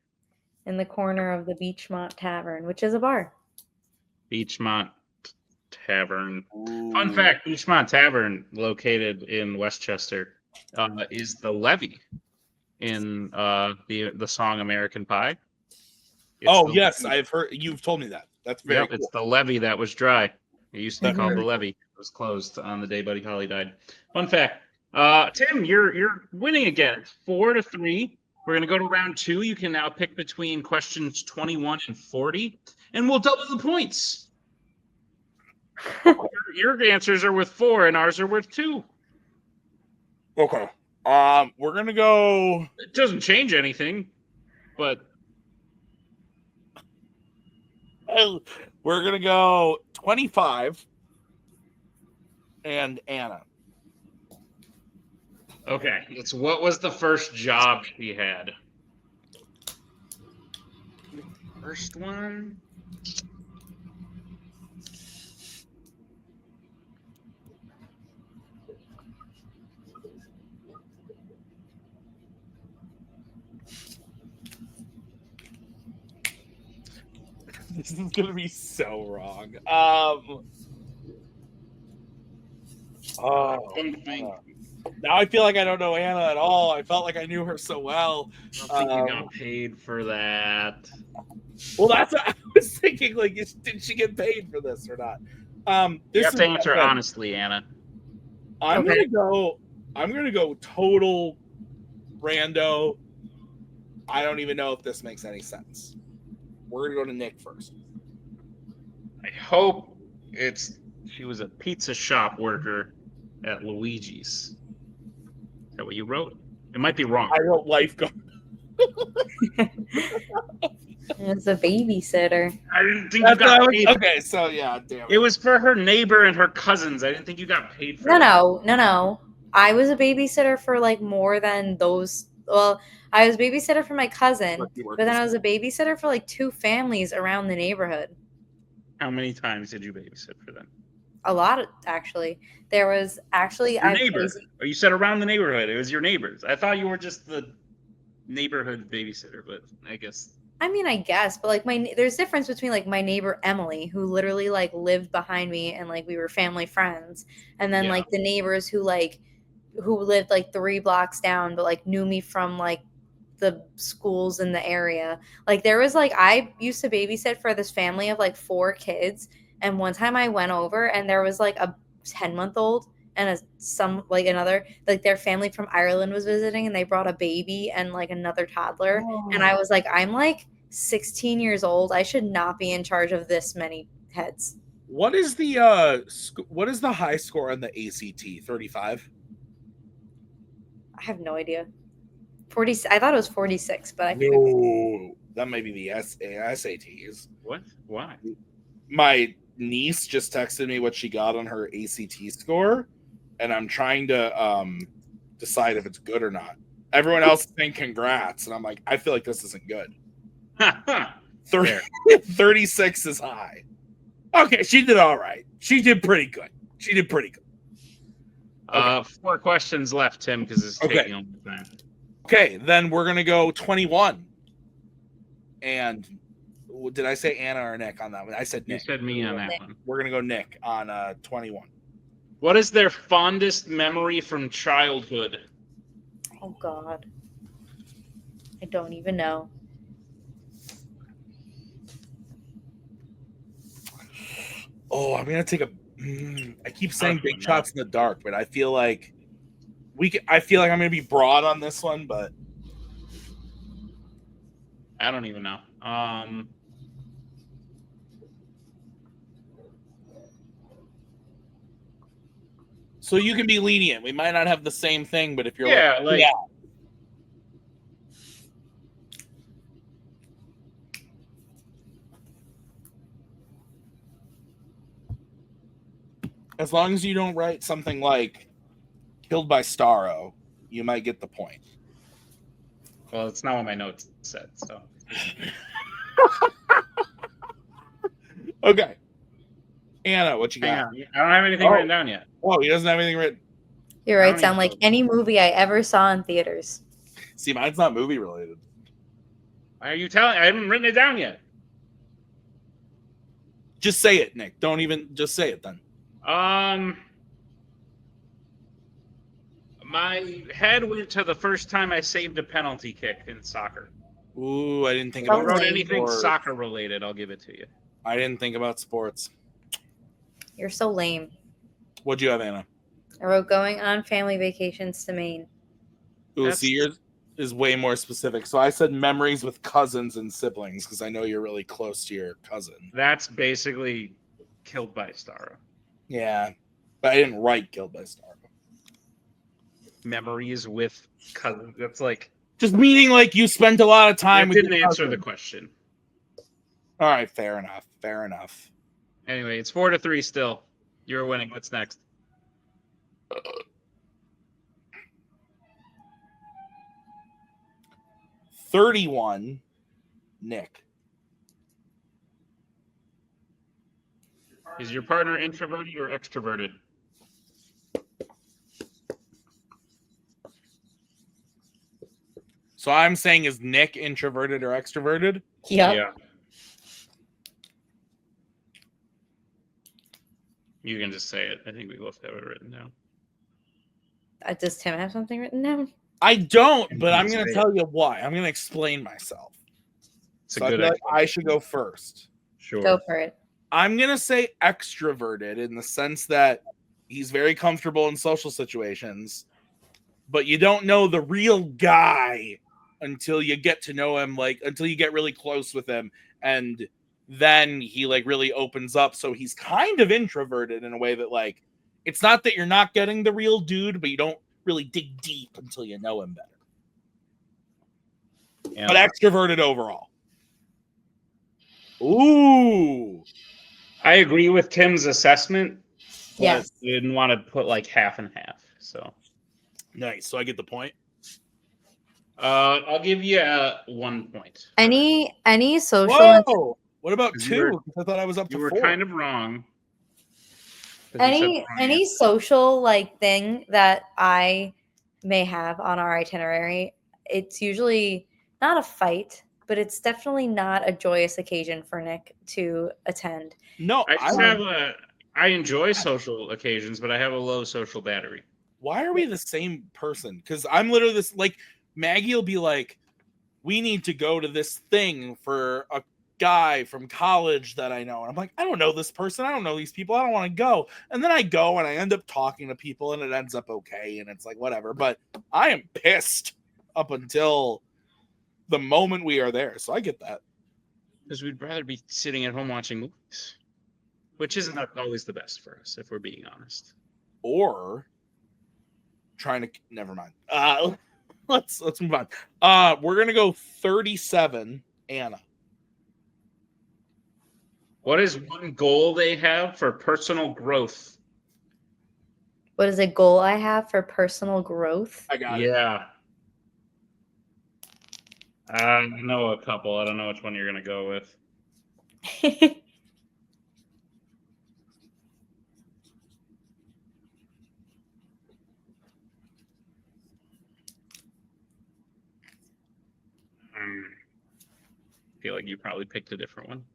In the corner of the Beachmont Tavern, which is a bar. Beachmont Tavern. Ooh. Fun fact: Beachmont Tavern, located in Westchester, is the Levee in the song American Pie. Yes, I've heard. You've told me that. That's very cool. It's the Levee that was dry. It used to be called the very Levee. It was closed on the day Buddy Holly died. Fun fact: Tim, you're winning again. It's 4-3. We're gonna go to round 2. You can now pick between questions 21 and 40, and we'll double the points. Your answers are worth 4, and ours are worth 2. Okay. We're gonna go. It doesn't change anything, but We're gonna go 25 and Anna. okay. It's what was the first job she had? First one. This is gonna be so wrong. Now I feel like I don't know Anna at all. I felt like I knew her so well. I don't think you got paid for that. Well, that's what I was thinking. Like, did she get paid for this or not? You have to answer honestly, Anna. I'm gonna go total rando. I don't even know if this makes any sense. We're gonna go to Nick first. I hope she was a pizza shop worker at Luigi's. Is that what you wrote? It might be wrong. I wrote lifeguard. It's a babysitter. I didn't think you got paid. Okay, so yeah, damn It was for her neighbor and her cousins. I didn't think you got paid for No. I was a babysitter for like more than those. Well, I was a babysitter for my cousin, but then I was a babysitter for like 2 families around the neighborhood. How many times did you babysit for them? A lot, actually. There was actually your neighbor. Or you said around the neighborhood. It was your neighbors. I thought you were just the neighborhood babysitter, but I guess. I mean, I guess, but like there's difference between like my neighbor Emily, who literally like lived behind me and like we were family friends, and then like the neighbors who lived like 3 blocks down, but like knew me from like the schools in the area. Like there was like I used to babysit for this family of like 4 kids, and one time I went over and there was like a 10-month-old and another like their family from Ireland was visiting, and they brought a baby and like another toddler. And I was like, I'm like 16 years old. I should not be in charge of this many heads. What is the high score on the ACT? 35? I have no idea. 40. I thought it was 46, but that might be the SATs. What? Why? My niece just texted me what she got on her ACT score, and I'm trying to decide if it's good or not. Everyone else is saying congrats, and I'm like, I feel like this isn't good. 36 is high. Okay, she did all right. She did pretty good. Okay. 4 questions left, Tim, because it's taking a long time. Okay, then we're gonna go 21. And did I say Anna or Nick on that one? I said Nick. You said me on that one. We're gonna go Nick on 21. What is their fondest memory from childhood? Oh God, I don't even know. Oh, I'm gonna take I keep saying big shots in the dark, but I feel like I'm gonna be broad on this one, but I don't even know. So you can be lenient. We might not have the same thing, but if you're as long as you don't write something like "killed by Starro," you might get the point. Well, it's not what my notes said, so. Okay. Anna, what you got? Hang on. I don't have anything written down yet. Oh, he doesn't have anything written. Your right sound like any movie I ever saw in theaters. See, mine's not movie related. Why are you telling? I haven't written it down yet. Just say it, Nick. Don't even just say it then. My head went to the first time I saved a penalty kick in soccer. Ooh, I didn't think If you about wrote anything sports. soccer related, I'll give it to you. I didn't think about sports. You're so lame. What'd you have, Anna? I wrote going on family vacations to Maine. Ooh, see, yours is way more specific. So I said memories with cousins and siblings because I know you're really close to your cousin. That's basically Killed by Starro. Yeah, but I didn't write Killed by Starro. Memories with cousins. That's like just meaning like you spent a lot of time with. Didn't answer the question. All right, fair enough. Fair enough. Anyway, it's 4-3 still. You're winning. What's next? 31, Nick. Is your partner introverted or extroverted? So I'm saying, is Nick introverted or extroverted? Yep. Yeah. You can just say it. I think we both have it written down. Does Tim have something written down? I don't, but I'm going to tell you why. I'm going to explain myself. So I feel like I should go first. Sure. Go for it. I'm going to say extroverted in the sense that he's very comfortable in social situations, but you don't know the real guy until you get to know him, like until you get really close with him, and then he like really opens up. So he's kind of introverted in a way that like it's not that you're not getting the real dude, but you don't really dig deep until you know him better. Yeah. But extroverted overall. Ooh. I agree with Tim's assessment. Yes. I didn't want to put like half and half. So nice. So I get the point. I'll give you 1 point. Any social. Whoa! What about 2? I thought I was up to 4. You were kind of wrong. Any social like thing that I may have on our itinerary, it's usually not a fight, but it's definitely not a joyous occasion for Nick to attend. No, I enjoy social occasions, but I have a low social battery. Why are we the same person? Because I'm literally this, like, Maggie will be like, we need to go to this thing for a guy from college that I know. And I'm like, I don't know this person. I don't know these people. I don't want to go. And then I go and I end up talking to people and it ends up okay. And it's like, whatever. But I am pissed up until the moment we are there. So I get that. Because we'd rather be sitting at home watching movies, which isn't always the best for us, if we're being honest. Or trying to, never mind. Let's move on. We're gonna go 37, Anna. What is one goal they have for personal growth? What is a goal I have for personal growth? I got it. Yeah. I know a couple. I don't know which one you're gonna go with. I feel like you probably picked a different one.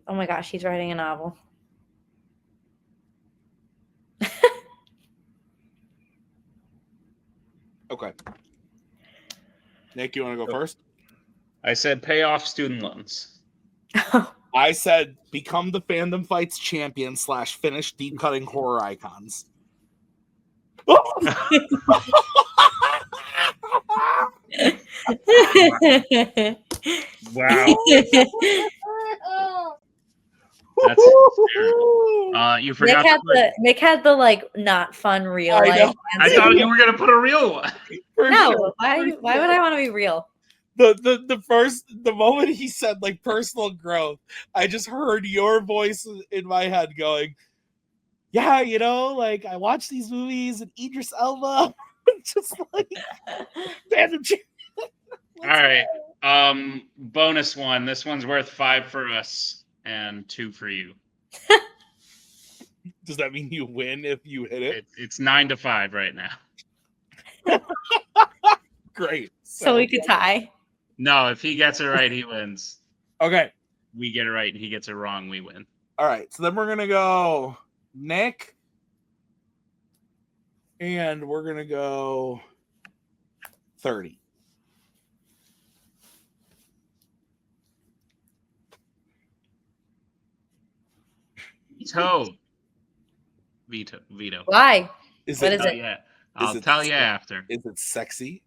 Oh my gosh, he's writing a novel. Okay. Nick, you want to go first? I said pay off student loans. I said become the Fandom Fights champion / finish deep cutting horror icons. Wow. That's you forgot. Nick had the like not fun real life. I thought you were gonna put a real one. No, why would I want to be real? The moment he said like personal growth, I just heard your voice in my head going, yeah, you know, like I watch these movies and Idris Elba, just like Fandom champion. All right. Bonus one. This one's worth 5 for us. and 2 for you. Does that mean you win if you hit it? It's 9-5 right now. Great. So we could tie. No, if he gets it right, he wins. Okay. We get it right and he gets it wrong, we win. All right. So then we're going to go Nick. And we're going to go 30. Veto. Why? Is What it? is it? Yeah. I'll tell you after. Is it sexy?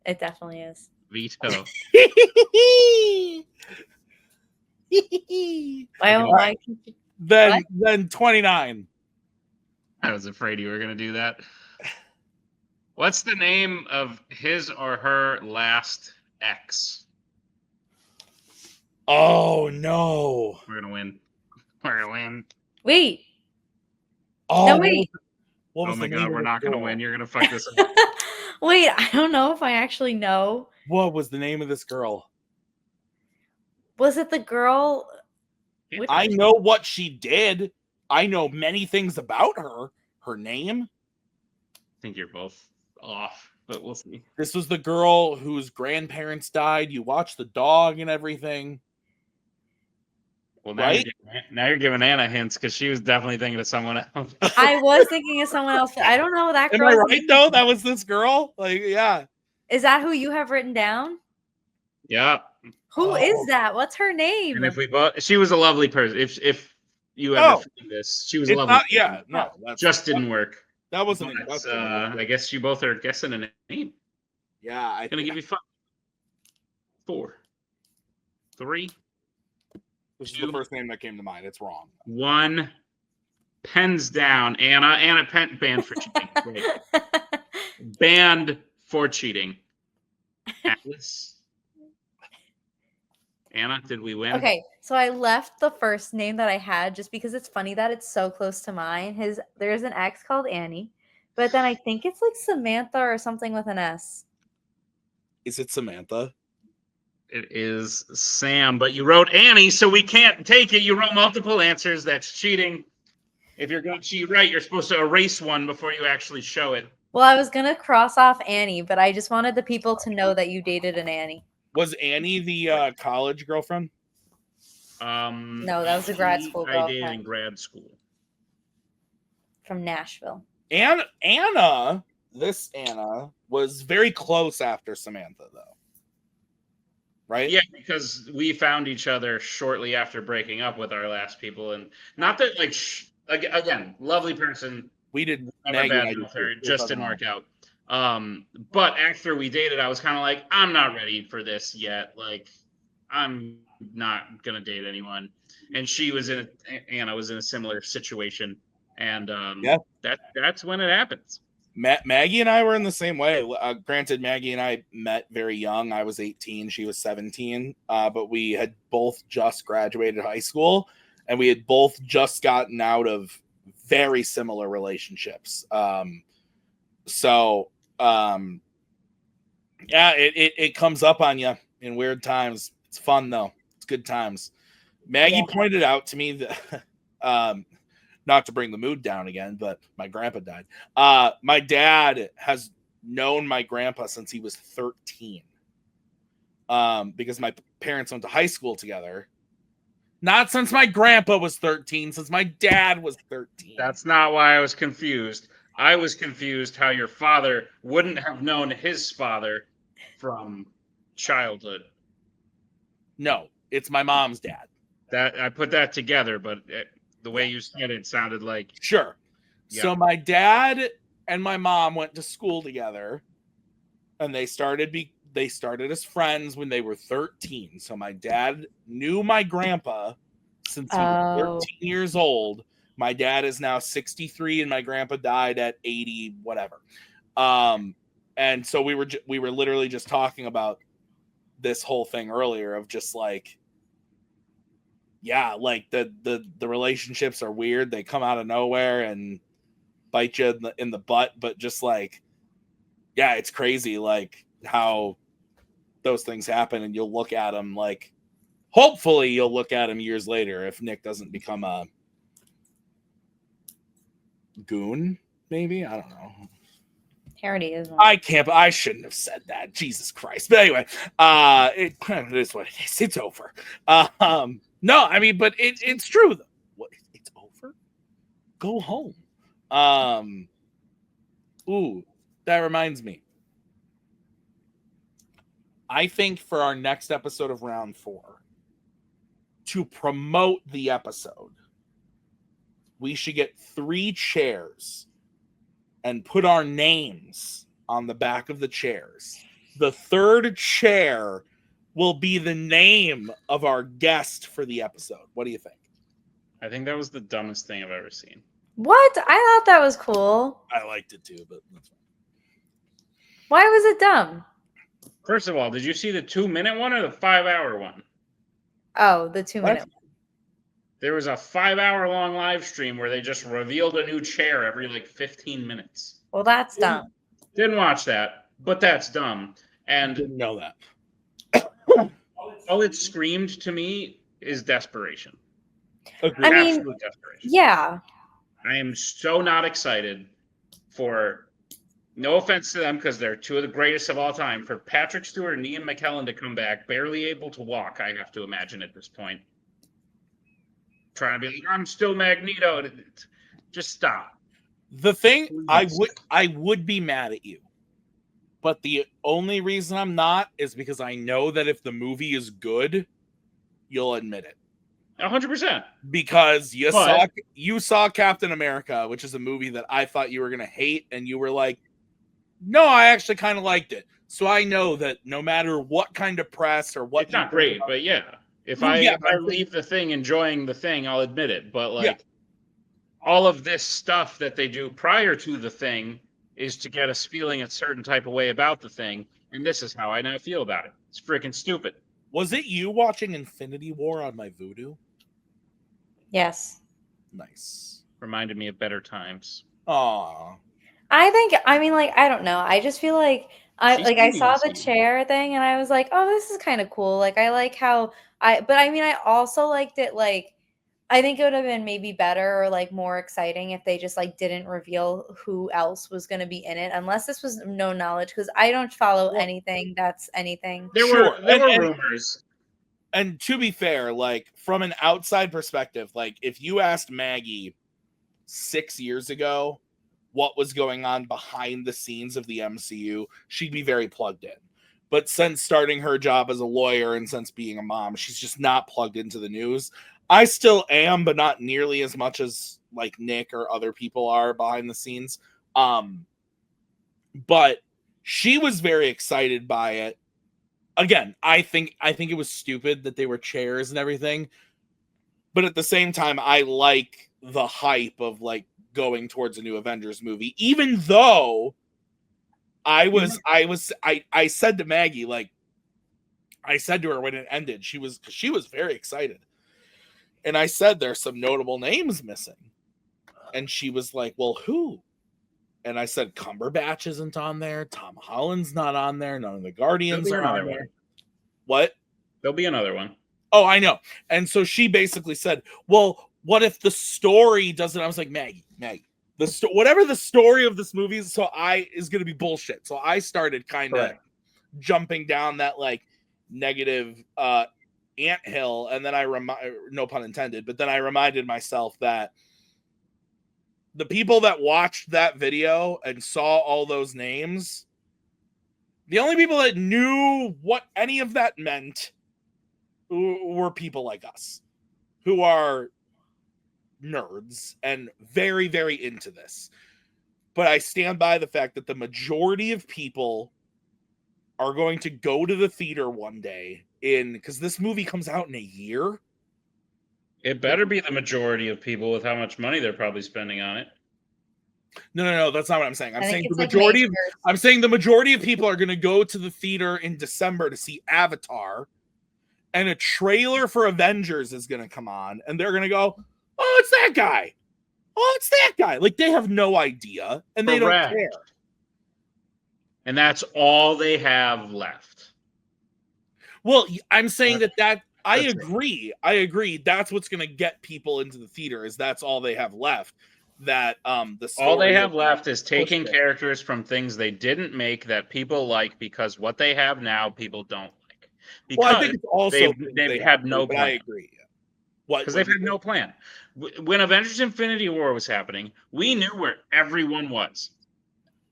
It definitely is. Veto. Why? Then 29. I was afraid you were going to do that. What's the name of his or her last ex? Oh, no. We're going to win. We're going to win. Wait. Oh, No, wait. What Oh was my the God, name we're of not the going to girl? win. You're going to fuck this up. Wait, I don't know if I actually know. What was the name of this girl? Was it the girl? I know what she did. I know many things about her. Her name? I think you're both off, but we'll see. This was the girl whose grandparents died. You watched the dog and everything. Well, now, right? you're giving Anna hints because she was definitely thinking of someone else. I was thinking of someone else, but I don't know that Am girl. I right though? That was this girl? Like, yeah. Is that who you have written down? Yeah. Who is that? What's her name? And if we both, she was a lovely person. If you ever find this, she was a It's lovely not, person. yeah, no. That's, Just didn't work. That wasn't But, I guess you both are guessing a name. Yeah. I'm going to give you 5, 4, 3, This is the first name that came to mind. It's wrong. 1. Pens down. Anna banned for cheating. Great. Banned for cheating. Atlas. Anna, did we win? Okay, so I left the first name that I had just because it's funny that it's so close to mine. There's an ex called Annie, but then I think it's like Samantha or something with an S. Is it Samantha? It is Sam, but you wrote Annie, so we can't take it. You wrote multiple answers. That's cheating. If you're going to cheat right, you're supposed to erase one before you actually show it. Well, I was going to cross off Annie, but I just wanted the people to know that you dated an Annie. Was Annie the college girlfriend? No, that was a grad school girlfriend. I dated in grad school. From Nashville. And Anna, was very close after Samantha, though. Right? Yeah, because we found each other shortly after breaking up with our last people. And not that, like, again, lovely person. We did. Never bad with her. It just didn't work out. But after we dated, I was kind of like, I'm not ready for this yet. Like, I'm not gonna date anyone. And Anna was in a similar situation, and that's when it happens. Maggie and I were in the same way. Granted, Maggie and I met very young. I was 18, she was 17, but we had both just graduated high school, and we had both just gotten out of very similar relationships. It comes up on you in weird times. It's fun though. It's good times. Maggie pointed out to me that, not to bring the mood down again, but my grandpa died. My dad has known my grandpa since he was 13. Because my parents went to high school together. Not since my grandpa was 13, since my dad was 13. That's not why I was confused. I was confused how your father wouldn't have known his father from childhood. No, it's my mom's dad. That I put that together, but the way you said it sounded like sure. Yeah. So my dad and my mom went to school together, and they started as friends when they were 13. So my dad knew my grandpa since he was 13 years old. My dad is now 63 and my grandpa died at 80, whatever. And so we were literally just talking about this whole thing earlier of just like, yeah, like the relationships are weird. They come out of nowhere and bite you in the butt, but just like, yeah, it's crazy. Like how those things happen, and you'll look at them like, Hopefully, you'll look at him years later if Nick doesn't become a goon. Maybe, I don't know. He already is one. I shouldn't have said that. Jesus Christ. But anyway, it is what it is. It's over. No, I mean, but it's true though. What? It's over? Go home. Ooh, that reminds me. I think for our next episode of round 4, to promote the episode, we should get 3 chairs and put our names on the back of the chairs. The 3rd chair will be the name of our guest for the episode. What do you think? I think that was the dumbest thing I've ever seen. What? I thought that was cool. I liked it too, but that's fine. Why was it dumb? First of all, did you see the 2-minute one or the 5-hour one? Oh, the 2-minute one. There was a 5-hour long live stream where they just revealed a new chair every like 15 minutes. Well, that's dumb. Didn't watch that, but that's dumb. And Didn't know that. all it screamed to me is desperation. Agreed. I mean, Absolute desperation. Yeah. I am so not excited for, no offense to them because they're 2 of the greatest of all time, for Patrick Stewart and Ian McKellen to come back, barely able to walk, I have to imagine at this point. Trying to be like, I'm still Magneto. Just stop. The thing, I would be mad at you. But the only reason I'm not is because I know that if the movie is good, you'll admit it. 100%. Because you saw Captain America, which is a movie that I thought you were going to hate, and you were like, no, I actually kind of liked it. So I know that no matter what kind of press or what... It's not great, but yeah. If I leave the thing enjoying the thing, I'll admit it. But all of this stuff that they do prior to the thing is to get us feeling a certain type of way about the thing. And this is how I now feel about it. It's freaking stupid. Was it you watching Infinity War on my Vudu? Yes. Nice. Reminded me of better times. Aww. I don't know. I just feel like I saw the chair thing and I was like, oh, this is kind of cool. Like, I like how I also liked it. Like, I think it would have been maybe better or like more exciting if they just like didn't reveal who else was going to be in it, unless this was no knowledge, because I don't follow anything that's anything. There were rumors. And to be fair, like from an outside perspective, like if you asked Maggie 6 years ago what was going on behind the scenes of the MCU, she'd be very plugged in. But since starting her job as a lawyer and since being a mom, she's just not plugged into the news. I still am, but not nearly as much as like Nick or other people are behind the scenes. But she was very excited by it. Again, I think it was stupid that they were chairs and everything. But at the same time, I like the hype of like going towards a new Avengers movie, even though I said to Maggie, like I said to her when it ended, she was very excited. And I said, there's some notable names missing. And she was like, well, who? And I said, Cumberbatch isn't on there. Tom Holland's not on there. None of the Guardians are on there. What? There'll be another one. Oh, I know. And so she basically said, well, what if the story doesn't? I was like, Maggie, whatever the story of this movie is, is going to be bullshit. So I started kind of jumping down that like negative anthill, and then no pun intended, but then I reminded myself that the people that watched that video and saw all those names, the only people that knew what any of that meant were people like us who are nerds and very, very into this. But I stand by the fact that the majority of people are going to go to the theater one day because this movie comes out in a year. It better be the majority of people with how much money they're probably spending on it. No, that's not what I'm saying. I'm saying the majority of people are going to go to the theater in December to see Avatar, and a trailer for Avengers is going to come on, and they're going to go, "Oh, it's that guy. Oh, it's that guy." Like they have no idea, and they don't care. And that's all they have left. Well, I'm saying that I agree. That's what's going to get people into the theater. Is that's all they have left. That all they have left is taking characters from things they didn't make that people like because what they have now people don't like. Because I think it's also they've had no plan. I agree. Because they've had no plan. When Avengers Infinity War was happening, we knew where everyone was.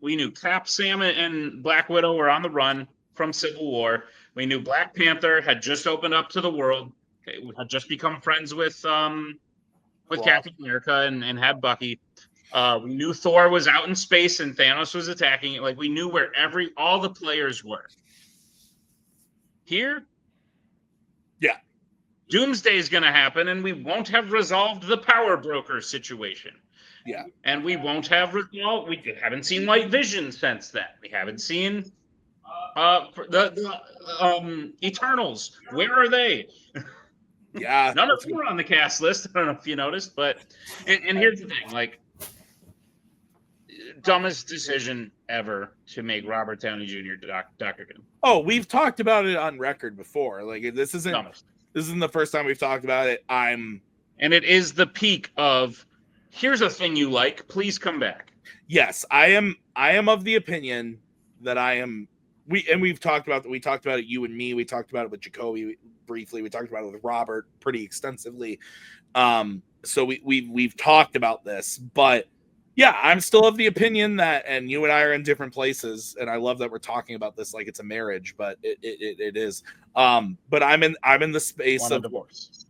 We knew Cap, Sam, and Black Widow were on the run from Civil War. We knew Black Panther had just opened up to the world, had just become friends with Captain America and had Bucky. We knew Thor was out in space and Thanos was attacking it. Like, we knew where all the players were. Here, yeah, Doomsday is going to happen, and we won't have resolved the power broker situation. Yeah, and we won't have resolved. We haven't seen White Vision since then. We haven't seen the Eternals. Where are they? Yeah, none of them are on the cast list. I don't know if you noticed, but and here's the thing: like, dumbest decision ever to make Robert Downey Jr. Dr. Doom. Oh, we've talked about it on record before. Like, this isn't the first time we've talked about it. And it is the peak of, here's a thing you like, please come back. Yes, I am of the opinion that we've talked about that. We talked about it, you and me. We talked about it with Jacoby briefly. We talked about it with Robert pretty extensively. So we've talked about this, but yeah, I'm still of the opinion that, and you and I are in different places, and I love that we're talking about this like it's a marriage, but it is. But I'm in the space of divorce.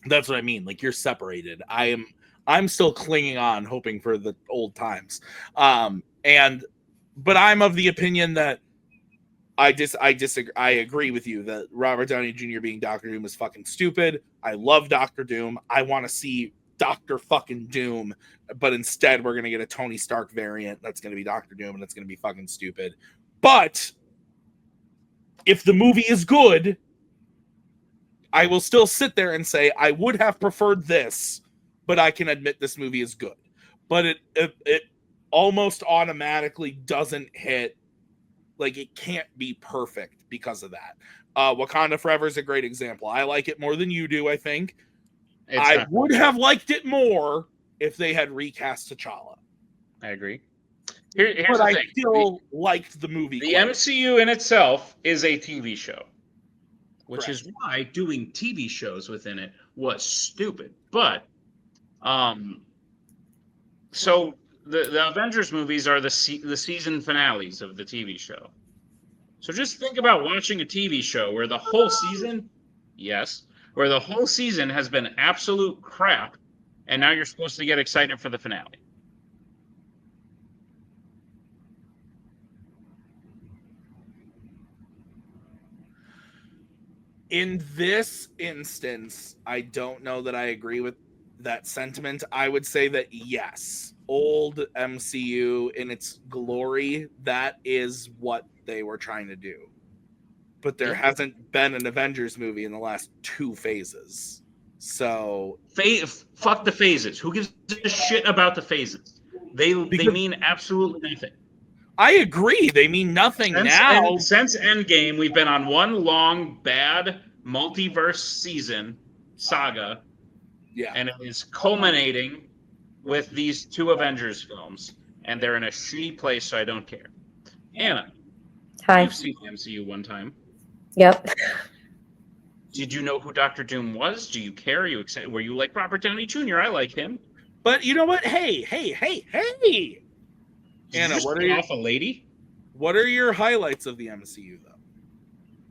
That's what I mean. Like, you're separated. I'm still clinging on, hoping for the old times. But I'm of the opinion that I disagree. I agree with you that Robert Downey Jr. being Dr. Doom is fucking stupid. I love Dr. Doom. I want to see Dr. fucking Doom, but instead we're going to get a Tony Stark variant that's going to be Dr. Doom, and it's going to be fucking stupid. But if the movie is good, I will still sit there and say I would have preferred this, but I can admit this movie is good. But it almost automatically doesn't hit, like, it can't be perfect because of that. Wakanda Forever is a great example. I like it more than you do, I think. I would have liked it more if they had recast T'Challa. I agree. Here's but the I thing. still liked the movie. The MCU in itself is a TV show, which is why doing TV shows within it was stupid. But so the Avengers movies are the season finales of the TV show. So just think about watching a TV show where the whole season, where the whole season has been absolute crap, and now you're supposed to get excited for the finale. In this instance, I don't know that I agree with that sentiment. I would say that yes, old MCU in its glory, that is what they were trying to do. But there hasn't been an Avengers movie in the last 2 phases. So fuck the phases. Who gives a shit about the phases? They mean absolutely nothing. I agree. They mean nothing now. Since Endgame, we've been on one long, bad multiverse season saga. Yeah. And it is culminating with these 2 Avengers films. And they're in a shitty place, so I don't care. Anna. Hi. You've seen the MCU one time. Yep. Did you know who Dr. Doom was? Do you care? Are you excited? Were you like Robert Downey Jr.? I like him. But you know what? Hey. Anna, what are you off a lady? What are your highlights of the MCU though?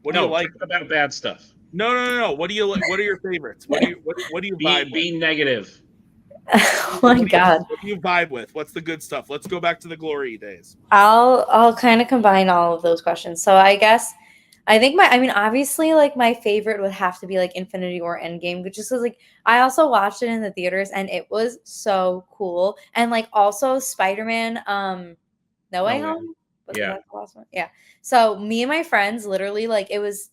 What do you like about bad stuff? No. What do you like? What are your favorites? What do you vibe with? Be negative. Oh my God. What do you vibe with? What's the good stuff? Let's go back to the glory days. I'll kind of combine all of those questions. So I think obviously, like, my favorite would have to be like Infinity War Endgame, which is like, I also watched it in the theaters and it was so cool. And like also Spider-Man, No Way Home. Was that the last one? Yeah. So me and my friends literally, like, it was,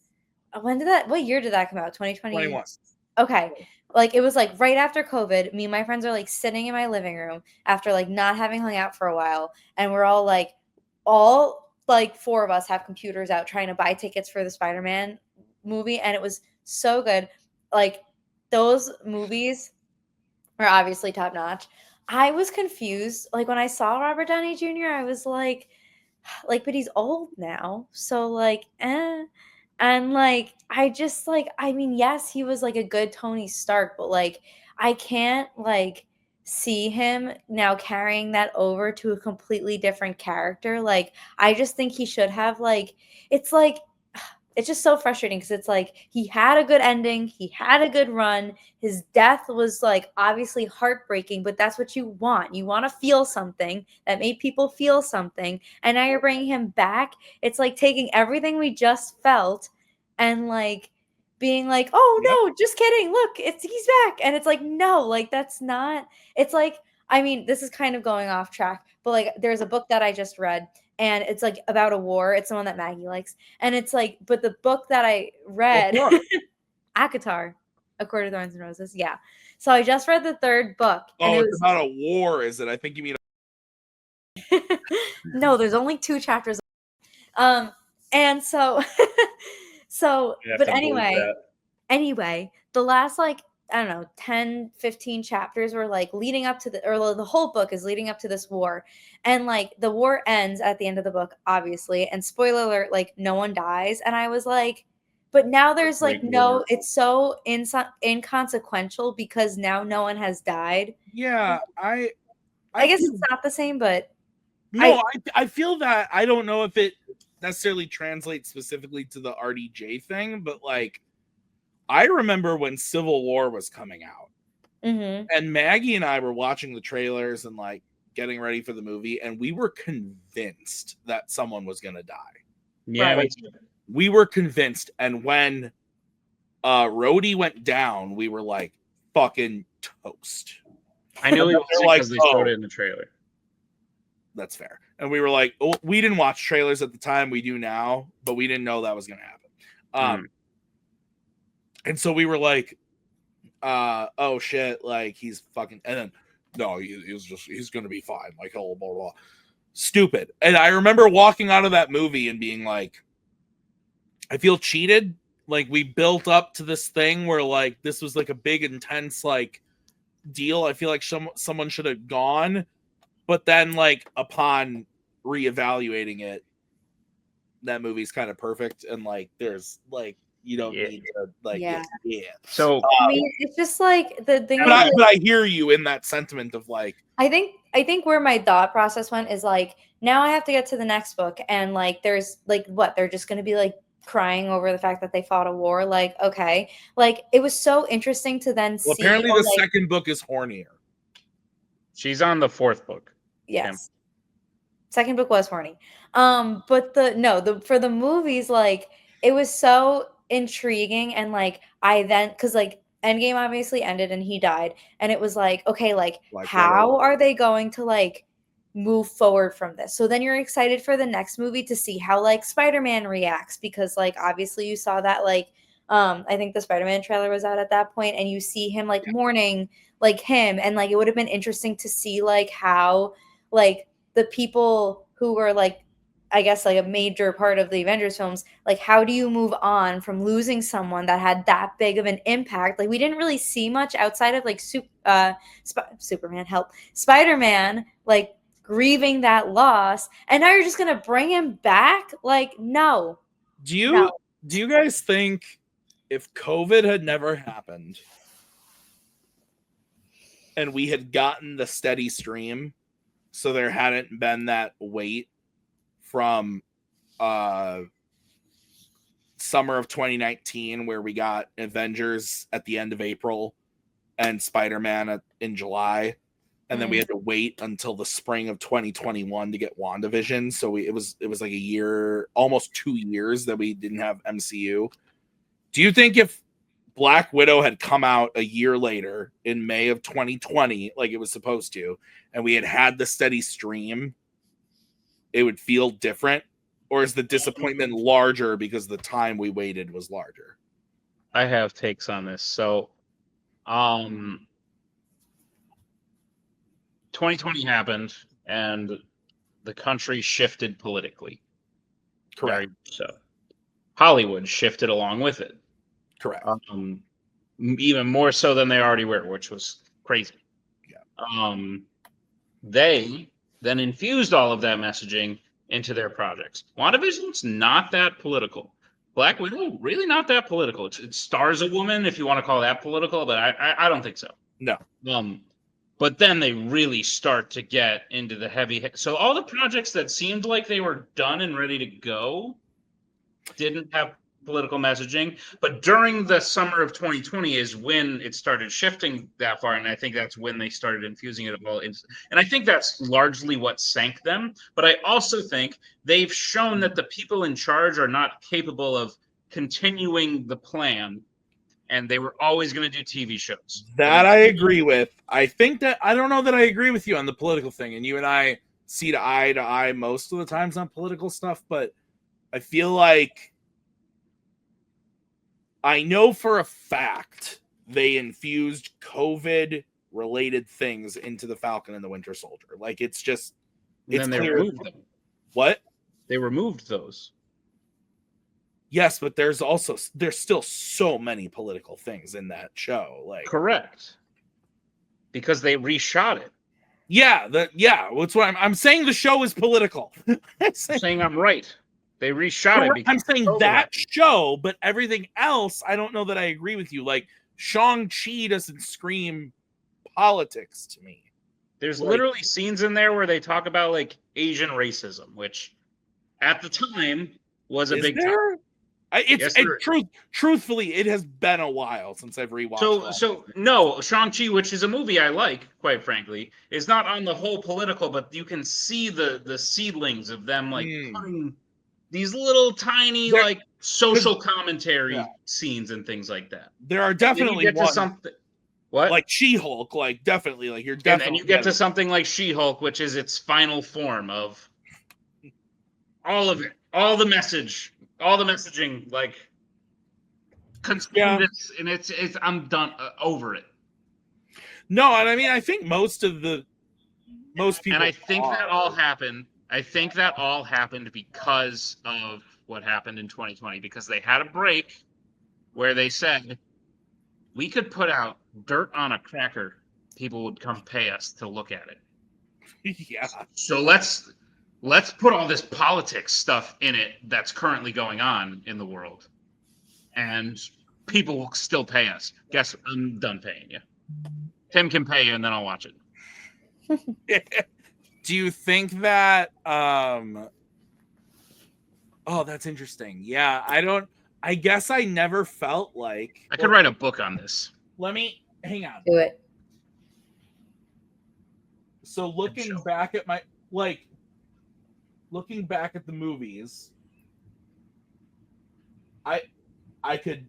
what year did that come out? 2020? 21. Okay. Like, it was like right after COVID. Me and my friends are like sitting in my living room after like not having hung out for a while. And we're all 4 of us have computers out trying to buy tickets for the Spider-Man movie. And it was so good. Like those movies are obviously top notch. I was confused. Like when I saw Robert Downey Jr., I was like, but he's old now. So like, eh. And like, I just like, I mean, yes, he was like a good Tony Stark, but like, I can't like see him now carrying that over to a completely different character. Like, I just think he should have it's like, it's just so frustrating because it's like he had a good ending, he had a good run. His death was like obviously heartbreaking, but that's what you want. You want to feel something that made people feel something, and now you're bringing him back. It's like taking everything we just felt and like being like, "Oh no, just kidding. Look, he's back." And it's like, "No, like that's not." It's like, I mean, this is kind of going off track, but like there's a book that I just read and it's like about a war. It's the one that Maggie likes. And it's like, but the book that I read, Akatar, A Court of Thorns and Roses. Yeah. So I just read the third book. And it's about a war, is it? I think you mean. No, there's only 2 chapters. And so, but anyway, the last like, I don't know, 10, 15 chapters were like leading up to the whole book is leading up to this war. And like the war ends at the end of the book, obviously. And spoiler alert, like no one dies. And I was like, but now there's like no, it's so inconsequential because now no one has died. Yeah, I guess it's not the same, but no, I feel that I don't know if it necessarily translates specifically to the RDJ thing, but like I remember when Civil War was coming out, and Maggie and I were watching the trailers and like getting ready for the movie, and we were convinced that someone was gonna die. Yeah, like, we were convinced, and when Rhodey went down, we were like fucking toast. I knew it was because they showed it in the trailer. That's fair. And we were like, oh, we didn't watch trailers at the time. We do now, but we didn't know that was going to happen. And so we were like, oh shit, like he's fucking, and then no, he's going to be fine. Like, blah, blah, blah. Stupid. And I remember walking out of that movie and being like, I feel cheated. Like we built up to this thing where like, this was like a big, intense, like deal. I feel like someone should have gone. But then, like, upon reevaluating it, that movie's kind of perfect. And, like, there's, like, you don't need to, like, yeah. So, I mean, it's just, like, the thing but I hear you in that sentiment of, like... I think where my thought process went is, like, now I have to get to the next book. And, like, there's, like, what? They're just going to be, like, crying over the fact that they fought a war. Like, okay. Like, it was so interesting to then see... apparently the second book is hornier. She's on the 4th book. Yes. Second book was horny. But for the movies, like it was so intriguing and like because like Endgame obviously ended and he died. And it was like, okay, like how are they going to like move forward from this? So then you're excited for the next movie to see how like Spider-Man reacts because like obviously you saw that like I think the Spider-Man trailer was out at that point and you see him like mourning like him and like it would have been interesting to see like how like the people who were like, I guess like a major part of the Avengers films, like how do you move on from losing someone that had that big of an impact? Like we didn't really see much outside of like Spider-Man, like grieving that loss, and now you're just gonna bring him back? Like no. Do you guys think if COVID had never happened and we had gotten the steady stream, so there hadn't been that wait from summer of 2019 where we got Avengers at the end of April and Spider-Man in July, and then we had to wait until the spring of 2021 to get WandaVision, so it was like a year, almost 2 years that we didn't have MCU. Do you think if Black Widow had come out a year later in May of 2020, like it was supposed to, and we had the steady stream, it would feel different? Or is the disappointment larger because the time we waited was larger? I have takes on this. So, 2020 happened and the country shifted politically. Correct. Very so. Hollywood shifted along with it. Correct. Even more so than they already were, which was crazy. Yeah. They then infused all of that messaging into their projects. WandaVision's not that political. Black Widow, really not that political. It stars a woman, if you want to call that political, but I don't think so. No. But then they really start to get into the heavy. So all the projects that seemed like they were done and ready to go didn't have political messaging. But during the summer of 2020 is when it started shifting that far, and I think that's when they started infusing it all in. And I think that's largely what sank them. But I also think they've shown that the people in charge are not capable of continuing the plan, and they were always going to do TV shows. That I agree with. I think that I don't know that I agree with you on the political thing, and you and I see to eye most of the times on political stuff, but I feel like I know for a fact they infused COVID related things into the Falcon and the Winter Soldier. Like it's just it's clear. Removed them. What? They removed those. Yes, but there's still so many political things in that show. Like correct. Because they reshot it. Yeah, that's what I'm saying. The show is political. I'm saying I'm right. They reshot it. I'm saying that show, but everything else, I don't know that I agree with you. Like Shang-Chi doesn't scream politics to me. There's literally scenes in there where they talk about like Asian racism, which at the time was a big topic. Truthfully, it has been a while since I've rewatched. So no, Shang-Chi, which is a movie I like, quite frankly, is not on the whole political, but you can see the seedlings of them like putting these little tiny like social commentary scenes and things like that. There are definitely you get to something. What? Like She-Hulk, like definitely, like you're definitely. And you get to something like She-Hulk, which is its final form of all of it, all the messaging, like this, and it's I'm done over it. No, and I mean I think most people. And I think that all happened. I think that all happened because of what happened in 2020, because they had a break where they said we could put out dirt on a cracker, people would come pay us to look at it. Yeah. So let's put all this politics stuff in it that's currently going on in the world, and people will still pay us. Guess I'm done paying you. Tim can pay you, and then I'll watch it. Do you think that? Oh, that's interesting. Yeah, I guess I never felt like I could write a book on this. Let me hang on. Do it. So looking back at the movies, I could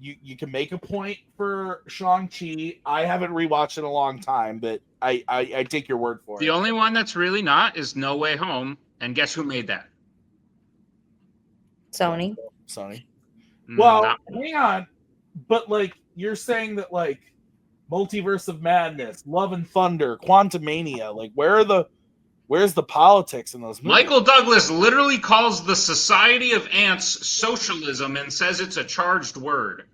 you can make a point for Shang-Chi. I haven't rewatched it in a long time, but I take your word for it. The only one that's really not is No Way Home, and guess who made that? Sony. Well, hang on, but like you're saying that like Multiverse of Madness, Love and Thunder, Quantumania, like where's the politics in those movies? Michael Douglas literally calls the Society of Ants socialism and says it's a charged word.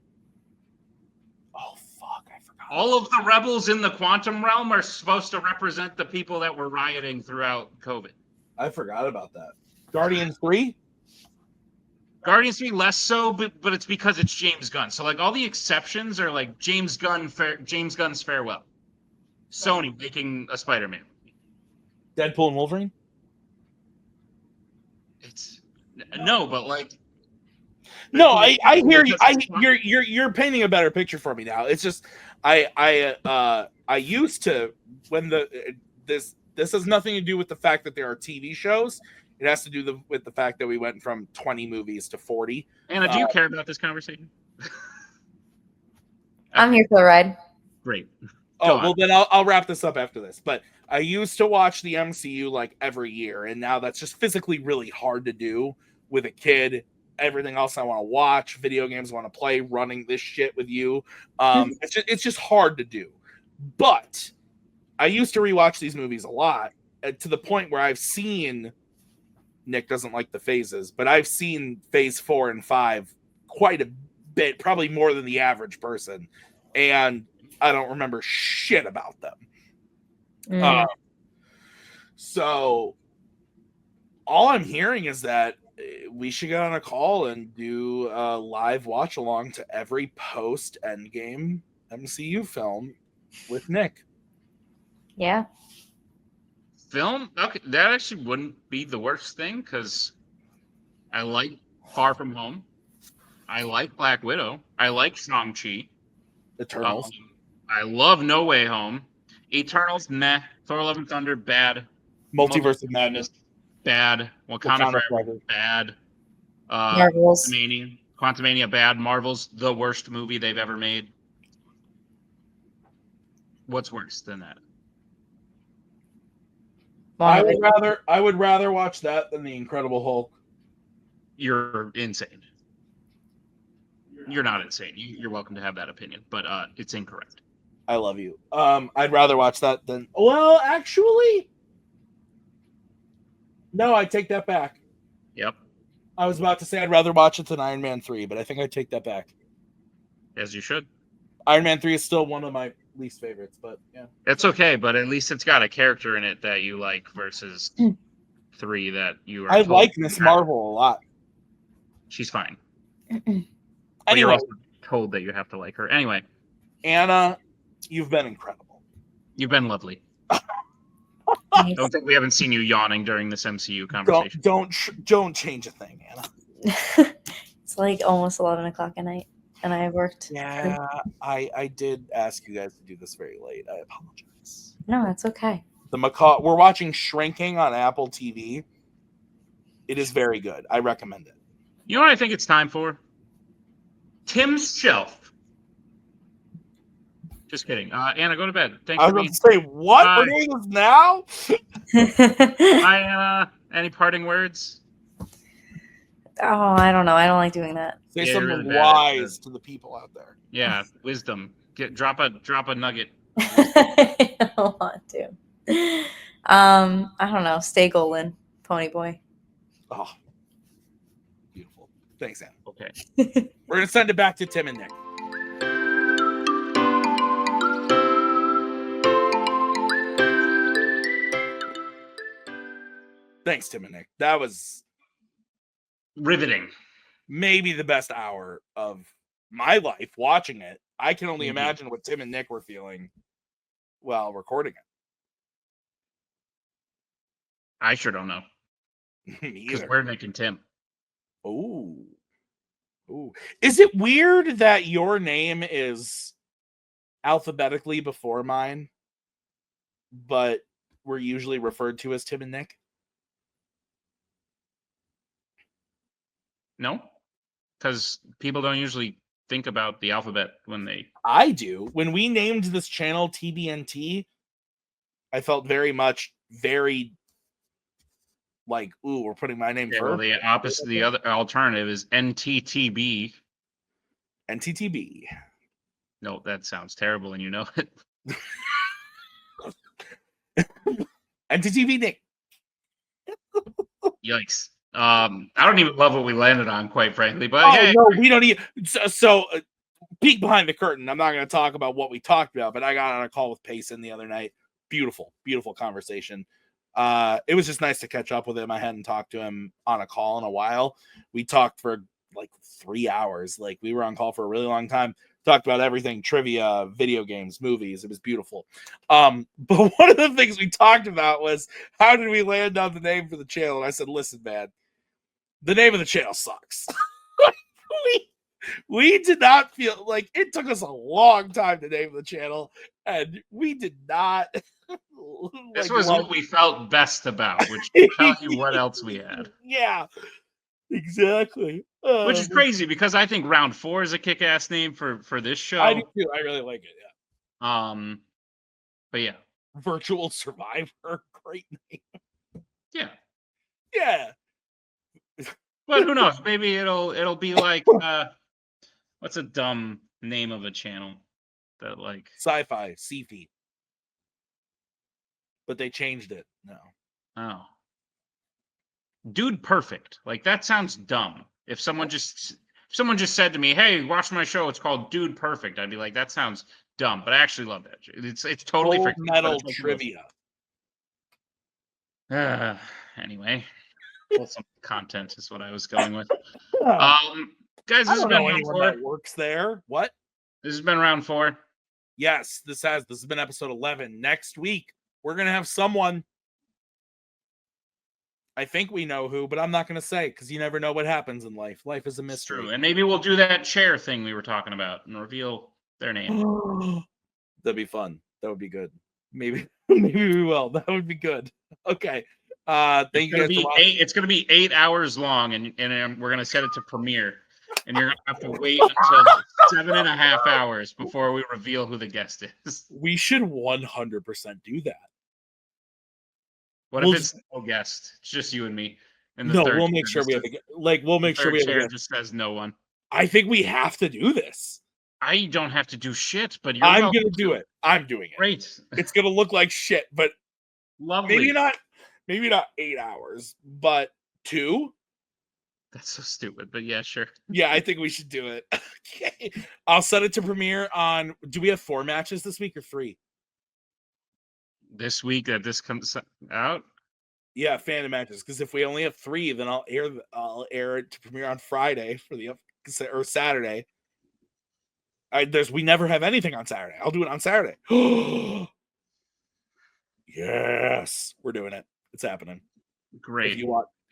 Oh, fuck, I forgot. All of the rebels in the quantum realm are supposed to represent the people that were rioting throughout COVID. I forgot about that. Guardians 3? Guardians 3 less so, but it's because it's James Gunn. So like all the exceptions are like James Gunn's farewell. Sony making a Spider-Man. Deadpool and Wolverine? It's no, but like no, I hear you. You're painting a better picture for me now. It's just I used to when this has nothing to do with the fact that there are TV shows. It has to do with the fact that we went from 20 movies to 40. Anna, do you care about this conversation? I'm here for the ride. Great. Well, then I'll wrap this up after this. But I used to watch the MCU like every year, and now that's just physically really hard to do with a kid. Everything else I want to watch, video games I want to play, running this shit with you. It's just hard to do. But I used to rewatch these movies a lot to the point where I've seen. Nick doesn't like the phases, but I've seen phase 4 and 5 quite a bit, probably more than the average person, and I don't remember shit about them. So all I'm hearing is that we should get on a call and do a live watch along to every post Endgame MCU film with Nick. Yeah. Film? Okay, that actually wouldn't be the worst thing because I like Far From Home. I like Black Widow. I like Shang-Chi. Eternals. I love No Way Home. Eternals, meh. Thor: Love and Thunder, bad. Multiverse of Madness, bad. Wakanda Forever, bad. Marvels. Quantumania, bad. Marvel's the worst movie they've ever made. What's worse than that? I would rather watch that than the Incredible Hulk. You're insane. You're not insane. You're welcome to have that opinion, but it's incorrect. I love you. I'd rather watch that than. Well, actually, no. I take that back. Yep. I was about to say I'd rather watch it than Iron Man 3, but I think I take that back. As you should. Iron Man 3 is still one of my least favorites, but yeah. It's okay, but at least it's got a character in it that you like versus 3 that you are. I like Miss Marvel a lot. She's fine. Anyway, but you're also told that you have to like her. Anyway. Anna, you've been incredible. You've been lovely. Don't think we haven't seen you yawning during this MCU conversation. Don't change a thing, Anna. It's like almost 11 o'clock at night, and I worked. Yeah, I did ask you guys to do this very late. I apologize. No, it's okay. We're watching Shrinking on Apple TV. It is very good. I recommend it. You know what I think it's time for? Tim's Shelf. Just kidding. Anna, go to bed. Thanks I was about to say, what? We're doing this now? Hi, Anna. Any parting words? Oh, I don't know. I don't like doing that. Say something really wise to the people out there. Yeah, wisdom. Drop a nugget. I don't want to. I don't know. Stay golden, Pony Boy. Oh, beautiful. Thanks, Anna. Okay. We're gonna send it back to Tim and Nick. Thanks, Tim and Nick. That was riveting. Maybe the best hour of my life watching it. I can only imagine what Tim and Nick were feeling while recording it. I sure don't know. Because we're Nick and Tim. Ooh. Is it weird that your name is alphabetically before mine, but we're usually referred to as Tim and Nick? No, because people don't usually think about the alphabet when they... I do. When we named this channel TBNT, I felt very like, ooh, we're putting my name first. Well, the other alternative is NTTB. NTTB. No, that sounds terrible, and you know it. NTTB Nick. Yikes. I don't even love what we landed on, quite frankly. But hey, no, we don't need. So peek behind the curtain. I'm not going to talk about what we talked about, but I got on a call with Payson the other night. Beautiful conversation. It was just nice to catch up with him. I hadn't talked to him on a call in a while. We talked for like 3 hours. Like, we were on call for a really long time. Talked about everything: trivia, video games, movies. It was beautiful. But one of the things we talked about was, how did we land on the name for the channel? And I said, listen, man, the name of the channel sucks. we did not feel like it took us a long time to name the channel, and we did not. This was what we felt best about, which tells you what else we had. Yeah, exactly. Which is crazy, because I think Round 4 is a kick-ass name for this show. I do too. I really like it. Yeah. But yeah, Virtual Survivor, great name. Yeah. Yeah. But who knows? Maybe it'll be like what's a dumb name of a channel that like Sci-Fi Seafeed. But they changed it. No. Oh. Dude Perfect. Like, that sounds dumb. If someone just someone just said to me, "Hey, watch my show. It's called Dude Perfect," I'd be like, "That sounds dumb," but I actually love that. It's totally Gold for kids, but medal it's like trivia. anyway, wholesome content is what I was going with. I Guys, this has don't been know round anyone 4. that works there. What? This has been round 4. Yes, this has been episode 11. Next week, we're gonna have someone. I think we know who, but I'm not gonna say because you never know what happens in life. Life is a It's mystery. true, and maybe we'll do that chair thing we were talking about and reveal their name. That'd be fun. That would be good. Maybe we will. That would be good. Okay. Thank you guys for watching. It's gonna be 8 hours long, and we're gonna set it to premiere, and you're gonna have to wait until 7.5 hours before we reveal who the guest is. We should 100% do that. What We'll if it's no guest? It's just you and me. And the No, third we'll make sure we have we'll make sure we have a just says no one. I think we have to do this. I don't have to do shit, but you're I'm welcome gonna do it. I'm doing it. Great. It's gonna look like shit, but Lovely. maybe not 8 hours, but 2. That's so stupid, but yeah, sure. Yeah, I think we should do it. Okay. I'll set it to premiere on. Do we have 4 matches this week or 3? This week that this comes out? Yeah, Fandom matches. Because if we only have 3, then I'll air it to premiere on Friday or Saturday. We never have anything on Saturday. I'll do it on Saturday. Yes, we're doing it. It's happening. Great.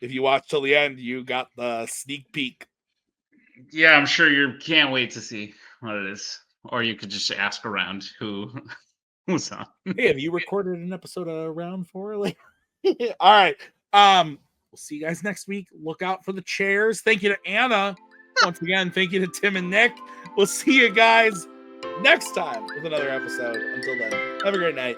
If you watch till the end, you got the sneak peek. Yeah, I'm sure you can't wait to see what it is. Or you could just ask around who's on. Hey, have you recorded an episode of round 4? Like, all right. We'll see you guys next week. Look out for the chairs. Thank you to Anna. Once again, thank you to Tim and Nick. We'll see you guys next time with another episode. Until then, have a great night.